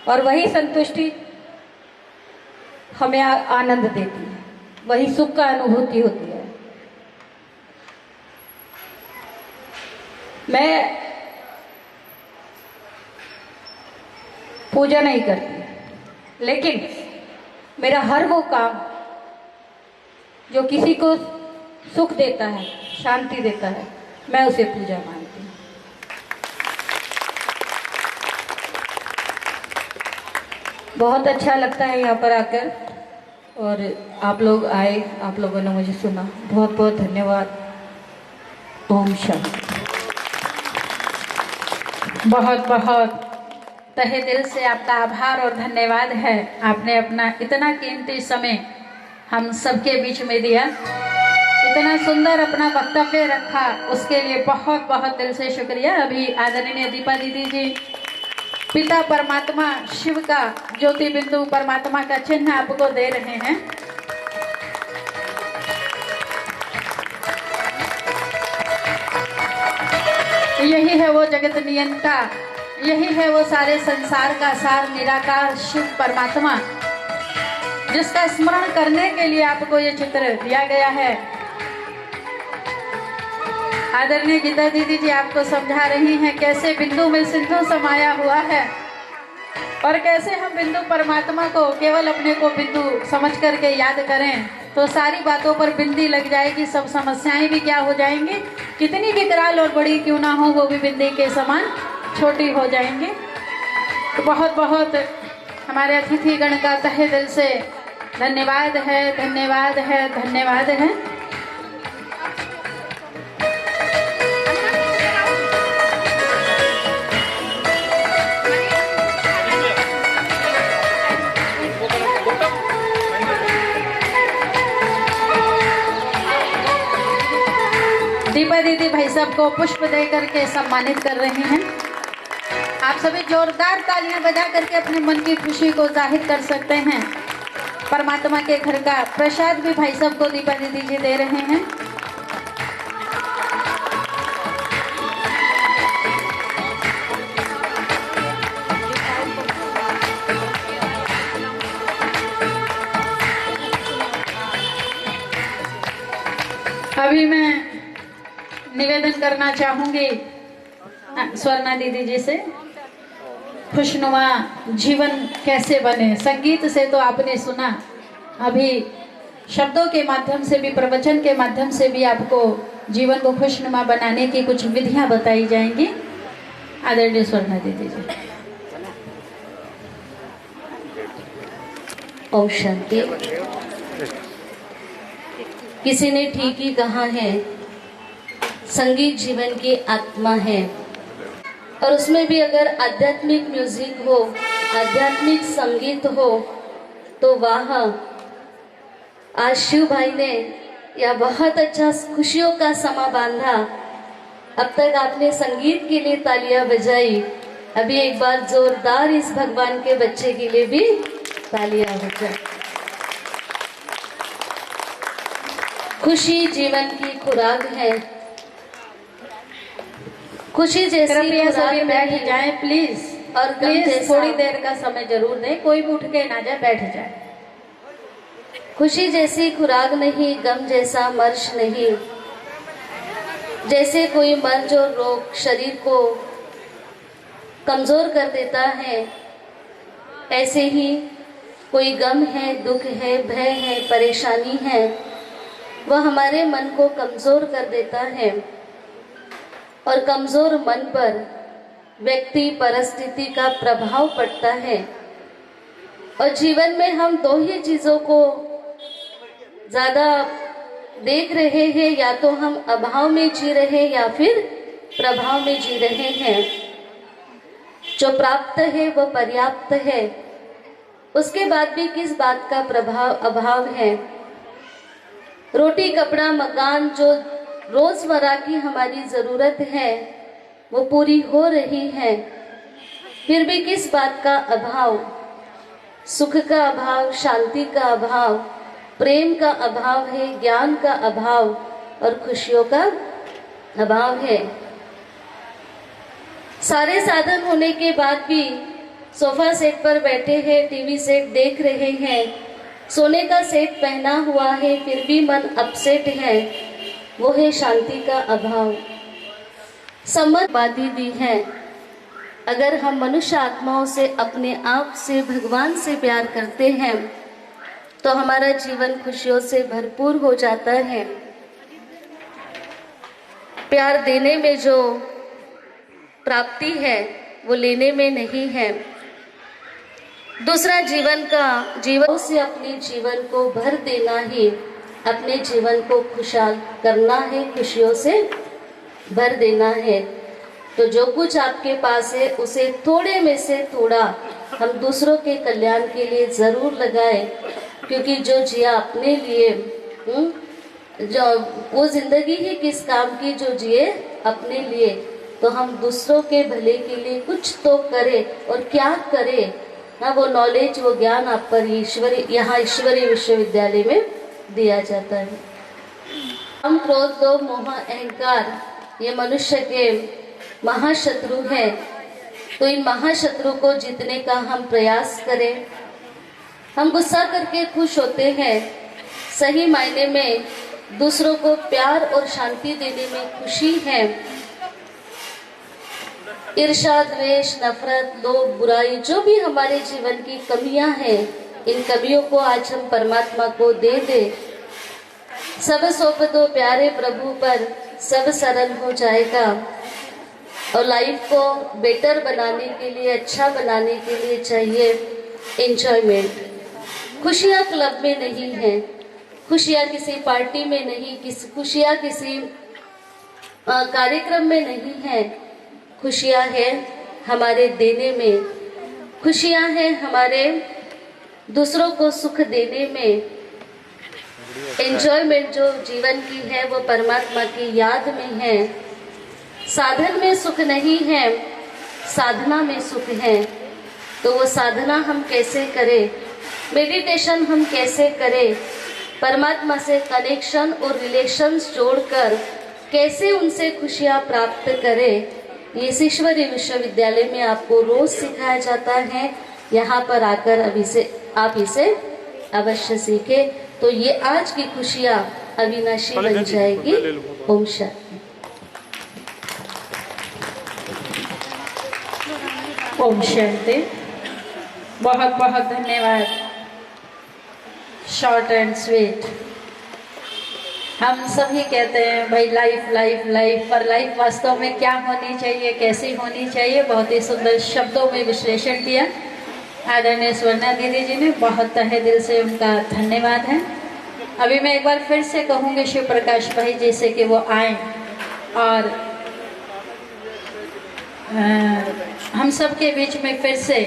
और वही संतुष्टि हमें आनंद देती है, वही सुख का अनुभूति होती है। मैं पूजा नहीं करती, लेकिन मेरा हर वो काम जो किसी को सुख देता है, शांति देता है, मैं उसे पूजा मानती हूँ। बहुत अच्छा लगता है यहाँ पर आकर, और आप लोग आए, आप लोगों ने मुझे सुना, बहुत बहुत धन्यवाद। ओम शांति। बहुत बहुत तहे दिल से आपका आभार और धन्यवाद है। आपने अपना इतना कीमती समय हम सबके बीच में दिया, इतना सुंदर अपना वक्तव्य रखा, उसके लिए बहुत बहुत दिल से शुक्रिया। अभी आदरणीय दीपा दीदी जी पिता परमात्मा शिव का ज्योति बिंदु परमात्मा का चिन्ह आपको दे रहे हैं। यही है वो जगत नियंता, यही है वो सारे संसार का सार निराकार शिव परमात्मा, जिसका स्मरण करने के लिए आपको ये चित्र दिया गया है। आदरणीय गीता दीदी जी आपको समझा रही हैं कैसे बिंदु में सिंधु समाया हुआ है और कैसे हम बिंदु परमात्मा को केवल अपने को बिंदु समझ करके याद करें तो सारी बातों पर बिंदी लग जाएगी, सब समस्याएं भी क्या हो जाएंगी, कितनी भी विकराल और बड़ी क्यों ना हो वो भी बिंदी के समान छोटी हो जाएंगी। तो बहुत बहुत हमारे अतिथिगण का तहे दिल से धन्यवाद है, धन्यवाद है, धन्यवाद है। दीपा दीदी भाई साहब को पुष्प दे करके सम्मानित कर रहे हैं। आप सभी जोरदार तालियां बजा करके अपने मन की खुशी को जाहिर कर सकते हैं। परमात्मा के घर का प्रसाद भी भाई साहब को दीपा दीदी जी दे रहे हैं। अभी मैं निवेदन करना चाहूंगी स्वर्णा दीदी जी से, खुशनुमा जीवन कैसे बने। संगीत से तो आपने सुना, अभी शब्दों के माध्यम से भी, प्रवचन के माध्यम से भी आपको जीवन को खुशनुमा बनाने की कुछ विधियां बताई जाएंगी। आदरणीय स्वर्णा दीदी जी। ओम शांति। किसी ने ठीक ही कहा है, संगीत जीवन की आत्मा है, और उसमें भी अगर आध्यात्मिक म्यूजिक हो, आध्यात्मिक संगीत हो तो वाह। आज शिव भाई ने यह बहुत अच्छा खुशियों का समा बांधा। अब तक आपने संगीत के लिए तालियां बजाई, अभी एक बार जोरदार इस भगवान के बच्चे के लिए भी तालियां बजाई। खुशी जीवन की खुराक है। खुशी जैसी कृपया सभी बैठ जाएं प्लीज, और प्लीज थोड़ी देर का समय जरूर दें, कोई भी उठ के ना जाए, बैठ जाए। खुशी जैसी खुराक नहीं, गम जैसा मर्श नहीं। जैसे कोई मर्ज और रोग शरीर को कमजोर कर देता है, ऐसे ही कोई गम है, दुख है, भय है, परेशानी है, वह हमारे मन को कमजोर कर देता है। और कमजोर मन पर व्यक्ति परिस्थिति का प्रभाव पड़ता है। और जीवन में हम दो ही चीजों को ज्यादा देख रहे हैं, या तो हम अभाव में जी रहे हैं या फिर प्रभाव में जी रहे हैं। जो प्राप्त है वह पर्याप्त है, उसके बाद भी किस बात का प्रभाव अभाव है। रोटी कपड़ा मकान जो रोजमर्रा की हमारी जरूरत है वो पूरी हो रही है, फिर भी किस बात का अभाव, सुख का अभाव, शांति का अभाव, प्रेम का अभाव है, ज्ञान का अभाव और खुशियों का अभाव है। सारे साधन होने के बाद भी सोफा सेट पर बैठे हैं, टीवी सेट देख रहे हैं, सोने का सेट पहना हुआ है, फिर भी मन अपसेट है, वो है शांति का अभाव। सम्मत बातें दी है, अगर हम मनुष्य आत्माओं से, अपने आप से, भगवान से प्यार करते हैं तो हमारा जीवन खुशियों से भरपूर हो जाता है। प्यार देने में जो प्राप्ति है वो लेने में नहीं है। दूसरा जीवन से अपने जीवन को भर देना ही अपने जीवन को खुशहाल करना है, खुशियों से भर देना है। तो जो कुछ आपके पास है उसे थोड़े में से थोड़ा हम दूसरों के कल्याण के लिए जरूर लगाएं, क्योंकि जो जिया अपने लिए जो वो जिंदगी ही किस काम की जो जिए अपने लिए, तो हम दूसरों के भले के लिए कुछ तो करें। और क्या करें ना, वो नॉलेज, वो ज्ञान आप पर यहाँ ईश्वरीय विश्वविद्यालय में दिया जाता है। हम क्रोध, लोभ, मोह, अहंकार ये मनुष्य के महाशत्रु हैं, तो इन महाशत्रु को जीतने का हम प्रयास करें। हम गुस्सा करके खुश होते हैं, सही मायने में दूसरों को प्यार और शांति देने में खुशी है। ईर्ष्या, द्वेष, नफरत, लोभ, बुराई जो भी हमारे जीवन की कमियां हैं, इन कमियों को आज हम परमात्मा को दे दे। सब सौंप दो प्यारे प्रभु पर, सब सरल हो जाएगा। और लाइफ को बेटर बनाने के लिए, अच्छा बनाने के लिए चाहिए एंजॉयमेंट। खुशियाँ क्लब में नहीं है, खुशियाँ किसी पार्टी में नहीं, खुशियाँ किसी कार्यक्रम में नहीं है। खुशियाँ है हमारे देने में, खुशियाँ है हमारे दूसरों को सुख देने में। एंजॉयमेंट जो जीवन की है वो परमात्मा की याद में है। साधन में सुख नहीं है, साधना में सुख है। तो वो साधना हम कैसे करें, मेडिटेशन हम कैसे करें, परमात्मा से कनेक्शन और रिलेशंस जोड़कर कैसे उनसे खुशियाँ प्राप्त करें, ये ईश्वरीय विश्वविद्यालय में आपको रोज सिखाया जाता है। यहाँ पर आकर आप इसे अवश्य सीखें, तो ये आज की खुशियाँ अविनाशी बन जाएगी। ओम शांति। ओम शांति। बहुत बहुत धन्यवाद। Short and sweet. हम सभी कहते हैं भाई लाइफ लाइफ लाइफ, पर लाइफ वास्तव में क्या होनी चाहिए, कैसी होनी चाहिए, बहुत ही सुंदर शब्दों में विश्लेषण किया आदरणीय स्वर्णा दीदी जी ने। बहुत तहे दिल से उनका धन्यवाद है। अभी मैं एक बार फिर से कहूँगी शिव प्रकाश भाई जी से कि वो आए और हम सब के बीच में फिर से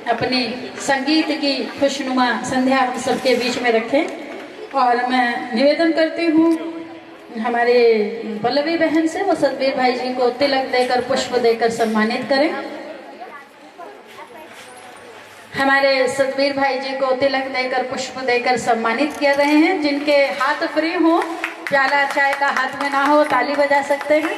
अपनी संगीत की खुशनुमा संध्या हम सबके बीच में रखें। और मैं निवेदन करती हूँ हमारे पल्लवी बहन से, वो सतबीर भाई जी को तिलक देकर, पुष्प देकर सम्मानित करें। हमारे सतबीर भाई जी को तिलक देकर, पुष्प देकर सम्मानित कर रहे हैं। जिनके हाथ फ्री हो, प्याला चाय का हाथ में ना हो, ताली बजा सकते हैं।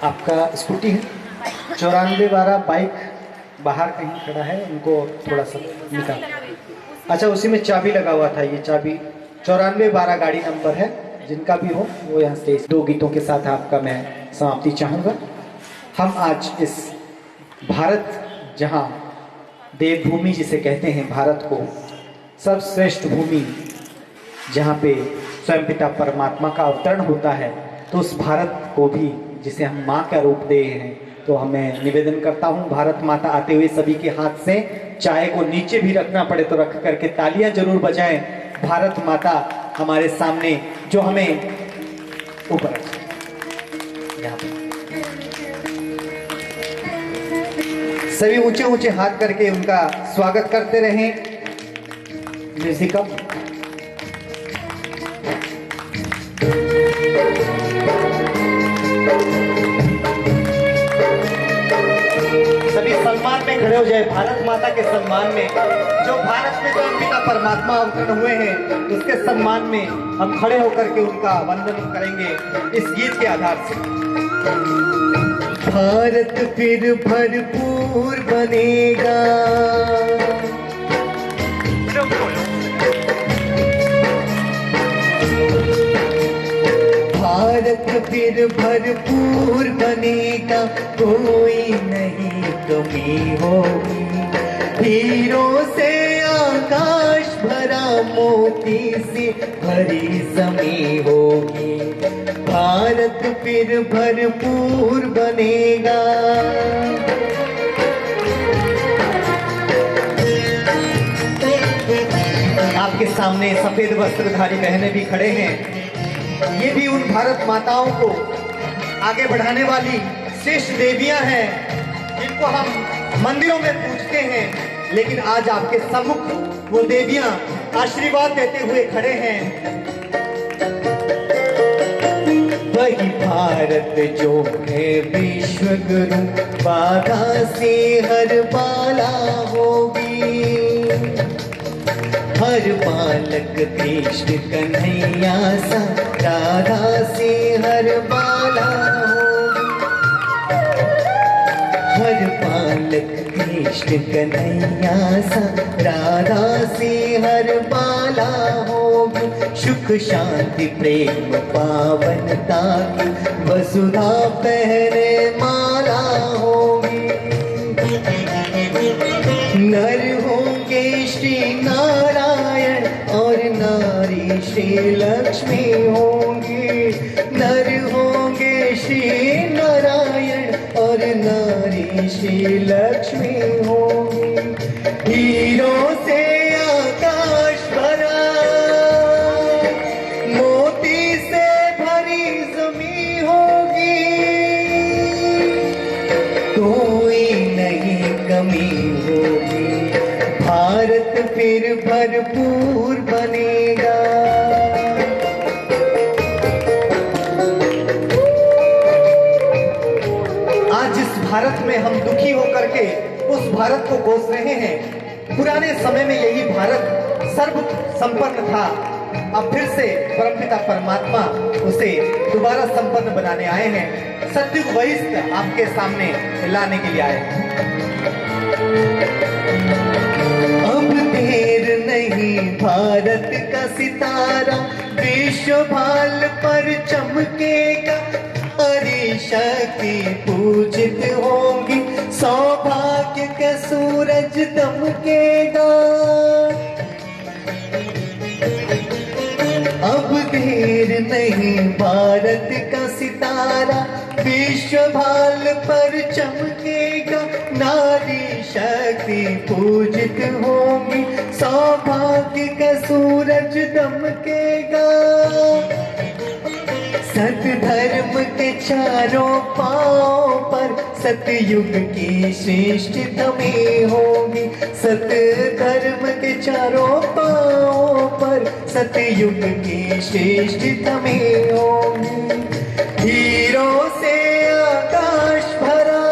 आपका स्कूटी है 9412 बाइक बाहर कहीं खड़ा है, उनको थोड़ा सा निकाल। अच्छा, उसी में चाबी लगा हुआ था, ये चाबी 9412 गाड़ी नंबर है। जिनका भी हो वो यहाँ से। 2 गीतों के साथ आपका मैं समाप्ति चाहूँगा। हम आज इस भारत, जहाँ देवभूमि जिसे कहते हैं, भारत को सर्वश्रेष्ठ भूमि जहाँ पे स्वयं पिता परमात्मा का अवतरण होता है, तो उस भारत को भी जिसे हम माँ का रूप दे हैं, तो हमें निवेदन करता हूँ भारत माता आते हुए सभी के हाथ से चाय को नीचे भी रखना पड़े तो रख करके तालियां जरूर बजाएं। भारत माता हमारे सामने जो हमें ऊपर सभी ऊंचे ऊंचे हाथ करके उनका स्वागत करते रहें। Music up. खड़े हो जाए भारत माता के सम्मान में। जो भारत में परम पिता परमात्मा अवतरण हुए हैं, उसके सम्मान में हम खड़े होकर के उनका वंदन करेंगे इस गीत के आधार से। भारत फिर भरपूर बनेगा, भारत फिर भरपूर बनेगा, कोई नहीं कमी होगी। हीरों से आकाश भरा, मोती से भरी जमी होगी। भारत फिर भरपूर बनेगा। आपके सामने सफेद वस्त्रधारी बहनें भी खड़े हैं। ये भी उन भारत माताओं को आगे बढ़ाने वाली श्रेष्ठ देवियां हैं जिनको हम मंदिरों में पूजते हैं, लेकिन आज आपके सम्मुख वो देवियां आशीर्वाद देते हुए खड़े हैं। वही भारत जो है विश्व गुरु, बाधा से हर बाला होगी। हर बालक कृष्ण कन्हैया सा, राधा से हर बाला होगी। हर बालक कृष्ण कन्हैया सा, राधा से हर बाला होगी। सुख शांति प्रेम पावनता की, वसुधा पहने माला होगी। नर होंगे श्री नारायण और नारी श्री लक्ष्मी होंगी। नर होंगे श्री नारायण और नारी श्री लक्ष्मी होंगी। हीरों से आकाश भरा, मोती से भरी जमी होगी। कोई नहीं कमी होगी, भारत फिर भरपूर बनेगा। आज इस भारत में हम दुखी होकर के उस भारत को कोस रहे हैं। पुराने समय में यही भारत सर्व संपन्न था, अब फिर से परमपिता परमात्मा उसे दोबारा संपन्न बनाने आए हैं। सत्युग वरिष्ठ आपके सामने लाने के लिए आए हैं। अब देर नहीं, भारत का सितारा विश्व भाल पर चमकेगा। हरी शक्ति पूजित होंगी, सौभाग्य का सूरज दमकेगा। अब देर नहीं, भारत का सितारा विश्व भाल पर चमकेगा। नारी शक्ति पूजित होंगी, सौभाग्य का सूरज दमकेगा। सत धर्म के चारों पांव पर सतयुग की श्रेष्ठतमें होगी। सत धर्म के चारों पांव पर सतयुग की श्रेष्ठतमें होगी। हीरों से आकाश भरा,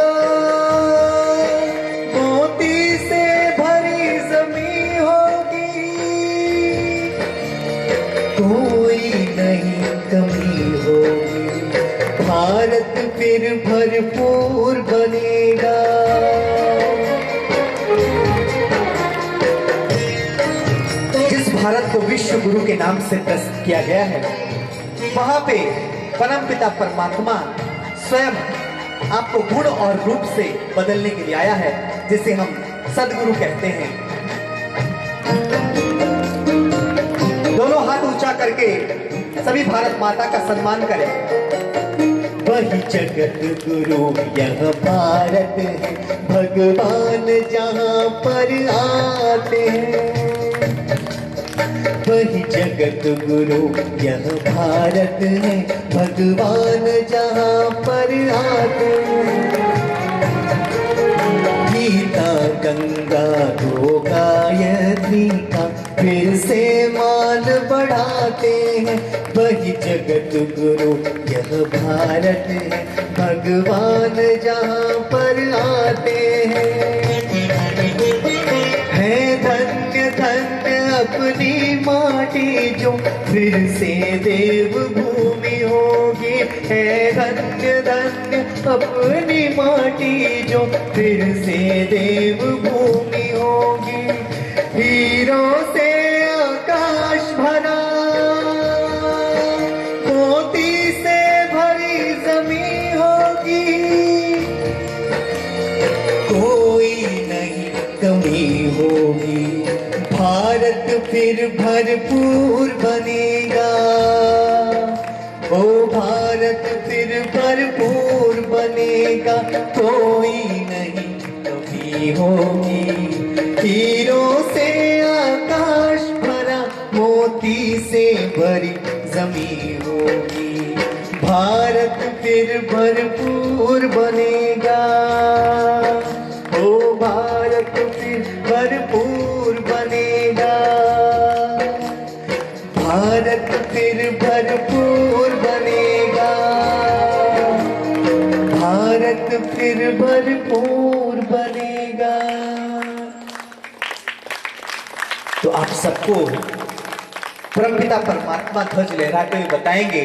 मोती से भरी जमी होगी। कोई नहीं कमी होगी, भारत फिर भरपूर बनेगा। जिस भारत को विश्व गुरु के नाम से प्रस्तुत किया गया है, वहां पे परमपिता परमात्मा स्वयं आपको गुण और रूप से बदलने के लिए आया है, जिसे हम सदगुरु कहते हैं। दोनों हाथ ऊंचा करके सभी भारत माता का सम्मान करें। वही जगत गुरु यह भारत है, भगवान जहाँ पर आते हैं। वही जगत गुरु यह भारत है, भगवान जहाँ पर आते हैं। गीता गंगा गो गायत्री का फिर से मान बढ़ाते हैं। वही जगत गुरु यह भारत है, भगवान जहाँ पर आते हैं। अपनी माटी जो फिर से देवभूमि होगी। है धन्य धन्य अपनी माटी जो फिर से देवभूमि होगी। हीरों से आकाश भरा, मोती से भरी जमीन होगी। कोई नहीं कमी होगी, भारत फिर भरपूर बनेगा। ओ भारत फिर भरपूर बनेगा, कोई नहीं कमी होगी। हीरों से आकाश भरा, मोती से भरी जमीन होगी। भारत फिर भरपूर बनेगा। ओ भारत फिर भरपूर बनेगा। भारत फिर भरपूर बनेगा। भारत फिर भरपूर बनेगा। तो आप सबको परमपिता परमात्मा ध्वज लहराते हुए बताएंगे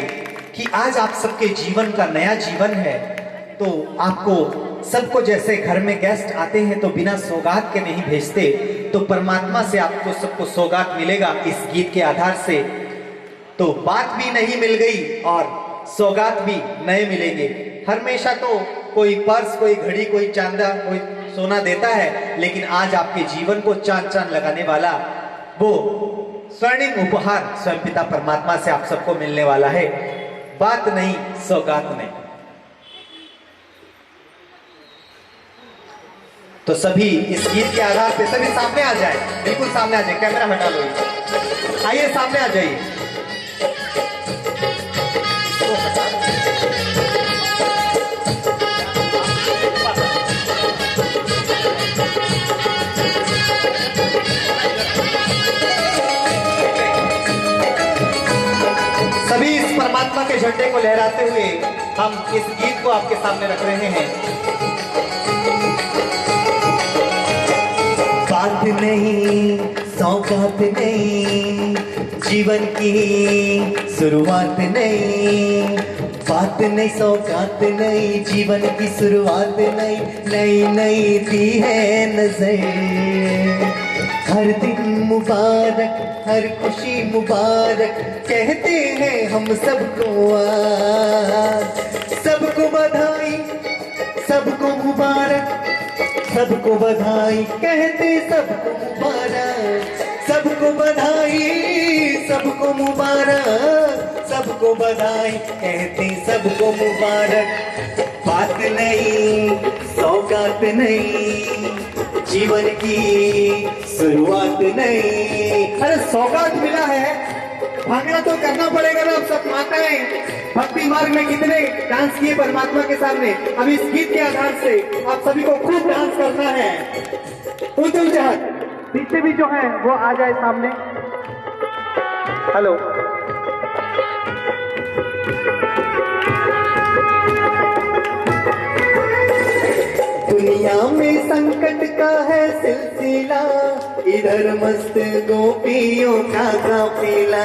कि आज आप सबके जीवन का नया जीवन है। तो आपको सबको जैसे घर में गेस्ट आते हैं तो बिना सौगात के नहीं भेजते, तो परमात्मा से आपको सबको सौगात मिलेगा इस गीत के आधार से। तो बात भी नहीं मिल गई और सौगात भी नए मिलेंगे। हमेशा तो कोई पर्स, कोई घड़ी, कोई चांदा, कोई सोना देता है, लेकिन आज आपके जीवन को चांद चांद लगाने वाला वो स्वर्णिम उपहार स्वयं पिता परमात्मा से आप सबको मिलने वाला है। बात नहीं, सौगात नहीं। तो सभी इस गीत के आधार पे सभी सामने आ जाए, बिल्कुल सामने आ जाए। कैमरा हटा लो, आइए सामने आ जाइए। सभी इस परमात्मा के झंडे को लहराते हुए हम इस गीत को आपके सामने रख रहे हैं। बात नहीं, सौगात नहीं, जीवन की शुरुआत नहीं। बात नहीं, सौगात नहीं, जीवन की शुरुआत नहीं। नई नई दी है नजर। हर दिन मुबारक, हर खुशी मुबारक, कहते हैं हम सबको आज। सबको बधाई, सबको मुबारक, सबको बधाई, कहते सबको मुबारक। सबको बधाई, सबको मुबारक, सबको बधाई, कहते सबको मुबारक। बात नहीं, सौगात नहीं, जीवन की शुरुआत नहीं। अरे सौगात मिला है, भागना तो करना पड़ेगा ना। आप सब मानते हैं भक्ति मार्ग में कितने डांस किए परमात्मा के सामने। अब इस गीत के आधार से आप सभी को खूब डांस करना है। ऊंचे ऊंचे हाथ, पीछे भी जो है वो आ जाए सामने। हेलो, दुनिया में संकट का है सिलसिला, इधर मस्त गोपियों का काफिला।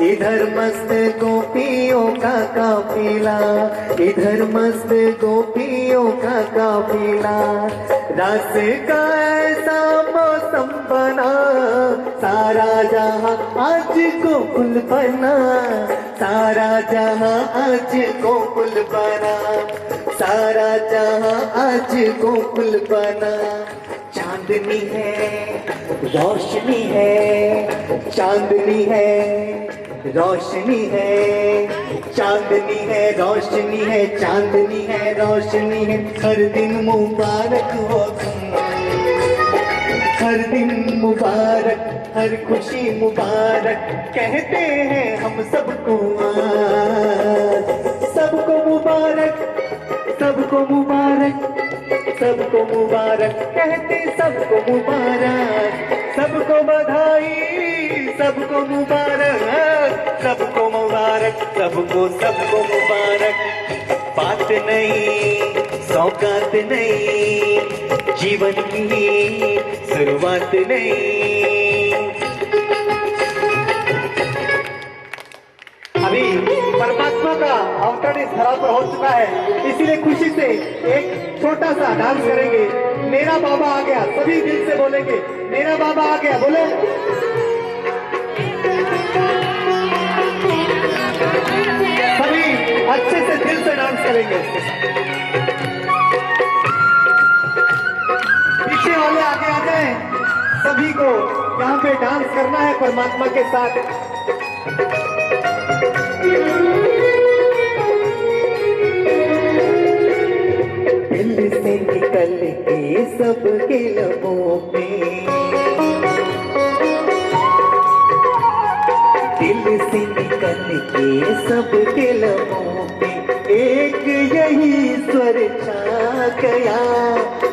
इधर मस्त गोपियों का काफिला, इधर मस्त गोपियों का काफिला। रास का ऐसा मौसम बना, सारा जहां आज गोकुल बना। सारा जहां आज गोकुल बना, सारा जहां आज गोकुल बना। चांदनी है, रोशनी है, चांदनी है, रोशनी है। चांदनी है, रोशनी है, चांदनी है, रोशनी है। हर दिन मुबारक हो तुम, हर दिन मुबारक, हर खुशी मुबारक, कहते हैं हम सबको आज। सबको मुबारक, सबको मुबारक, सबको मुबारक, कहते सबको मुबारक। सबको बधाई, सबको मुबारक, सबको मुबारक, सबको सबको मुबारक। बात नहीं, सौगात नहीं, जीवन की शुरुआत नहीं। परमात्मा का अवतरण इस धरा पर हो चुका है, इसीलिए खुशी से एक छोटा सा डांस करेंगे। मेरा बाबा आ गया, सभी दिल से बोलेंगे मेरा बाबा आ गया, बोले। सभी अच्छे से दिल से डांस करेंगे। पीछे वाले आगे आ जाएं, सभी को यहाँ पे डांस करना है परमात्मा के साथ। दिल से निकल के सबके लबों पे, दिल से निकल के सबके लबों पे एक यही स्वर छा गया,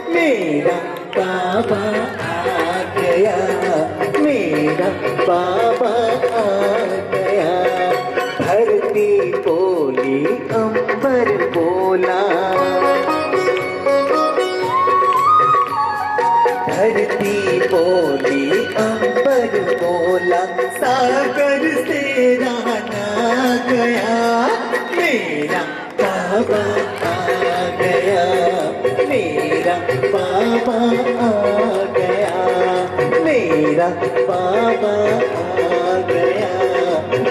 मेरा बाबा आ गया, मेरा बाबा आ गया। धरती बोली अंबर बोला, धरती बोली अंबर बोला, सागर से राना गया, मेरा बाबा आ गया, मेरा बाबा आ गया, मेरा बाबा आ गया,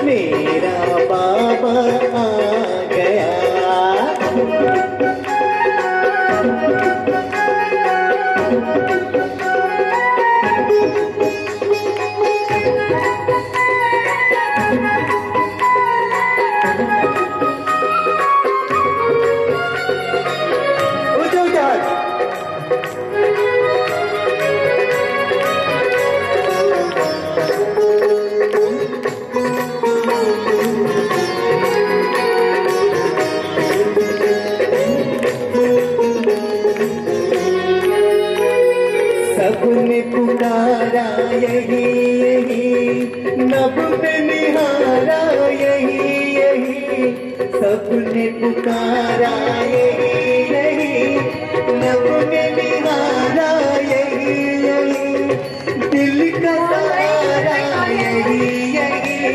मेरा बाबा आ गया। सबने पुकारा यही यही, नभ में निहारा यही यही, सबने पुकारा यही यही, नभ में निहारा यही यही, दिल का तारा यही यही,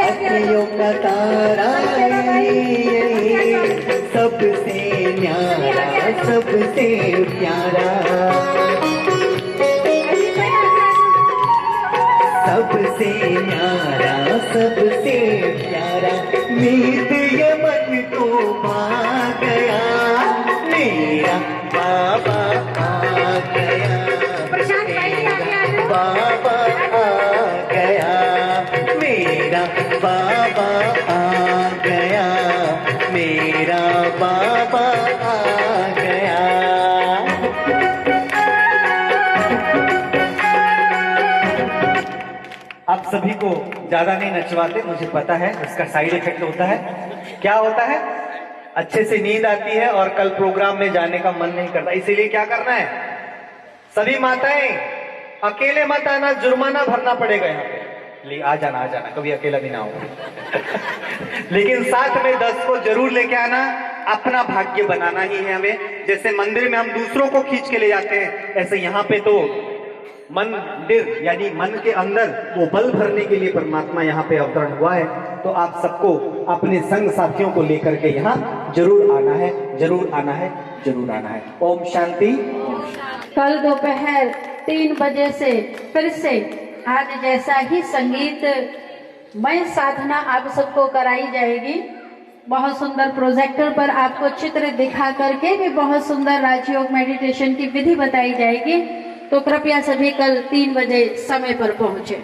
अखियों का तारा यही यही, सबसे न्यारा सबसे प्यारा, सबसे न्यारा सबसे प्यारा, नींद ये मन को पा गया, मेरा बाबा आ गया, मेरा बाबा आ गया, मेरा बाबा आ गया, मेरा बाबा आ गया। आप सभी को ज्यादा नहीं नचवाते, मुझे पता है उसका साइड इफेक्ट होता है। क्या होता है? अच्छे से नींद आती है और कल प्रोग्राम में जाने का मन नहीं करता। इसीलिए क्या करना है, सभी माताएं अकेले मत आना, जुर्माना भरना पड़ेगा यहाँ पे। आ जाना कभी अकेला भी ना हो लेकिन साथ में 10 को जरूर लेके आना, अपना भाग्य बनाना ही है हमें। जैसे मंदिर में हम दूसरों को खींच के ले जाते हैं, ऐसे यहाँ पे तो मंदिर यानी मन के अंदर वो बल भरने के लिए परमात्मा यहाँ पे अवतरण हुआ है। तो आप सबको अपने संग साथियों को लेकर के यहाँ जरूर आना है, जरूर आना है, जरूर आना है। ओम शांति। कल दोपहर 3 बजे से फिर से आज जैसा ही संगीत मय साधना आप सबको कराई जाएगी। बहुत सुंदर प्रोजेक्टर पर आपको चित्र दिखा करके भी बहुत सुंदर राजयोग मेडिटेशन की विधि बताई जाएगी। तो कृपया सभी कल 3 बजे समय पर पहुंचे।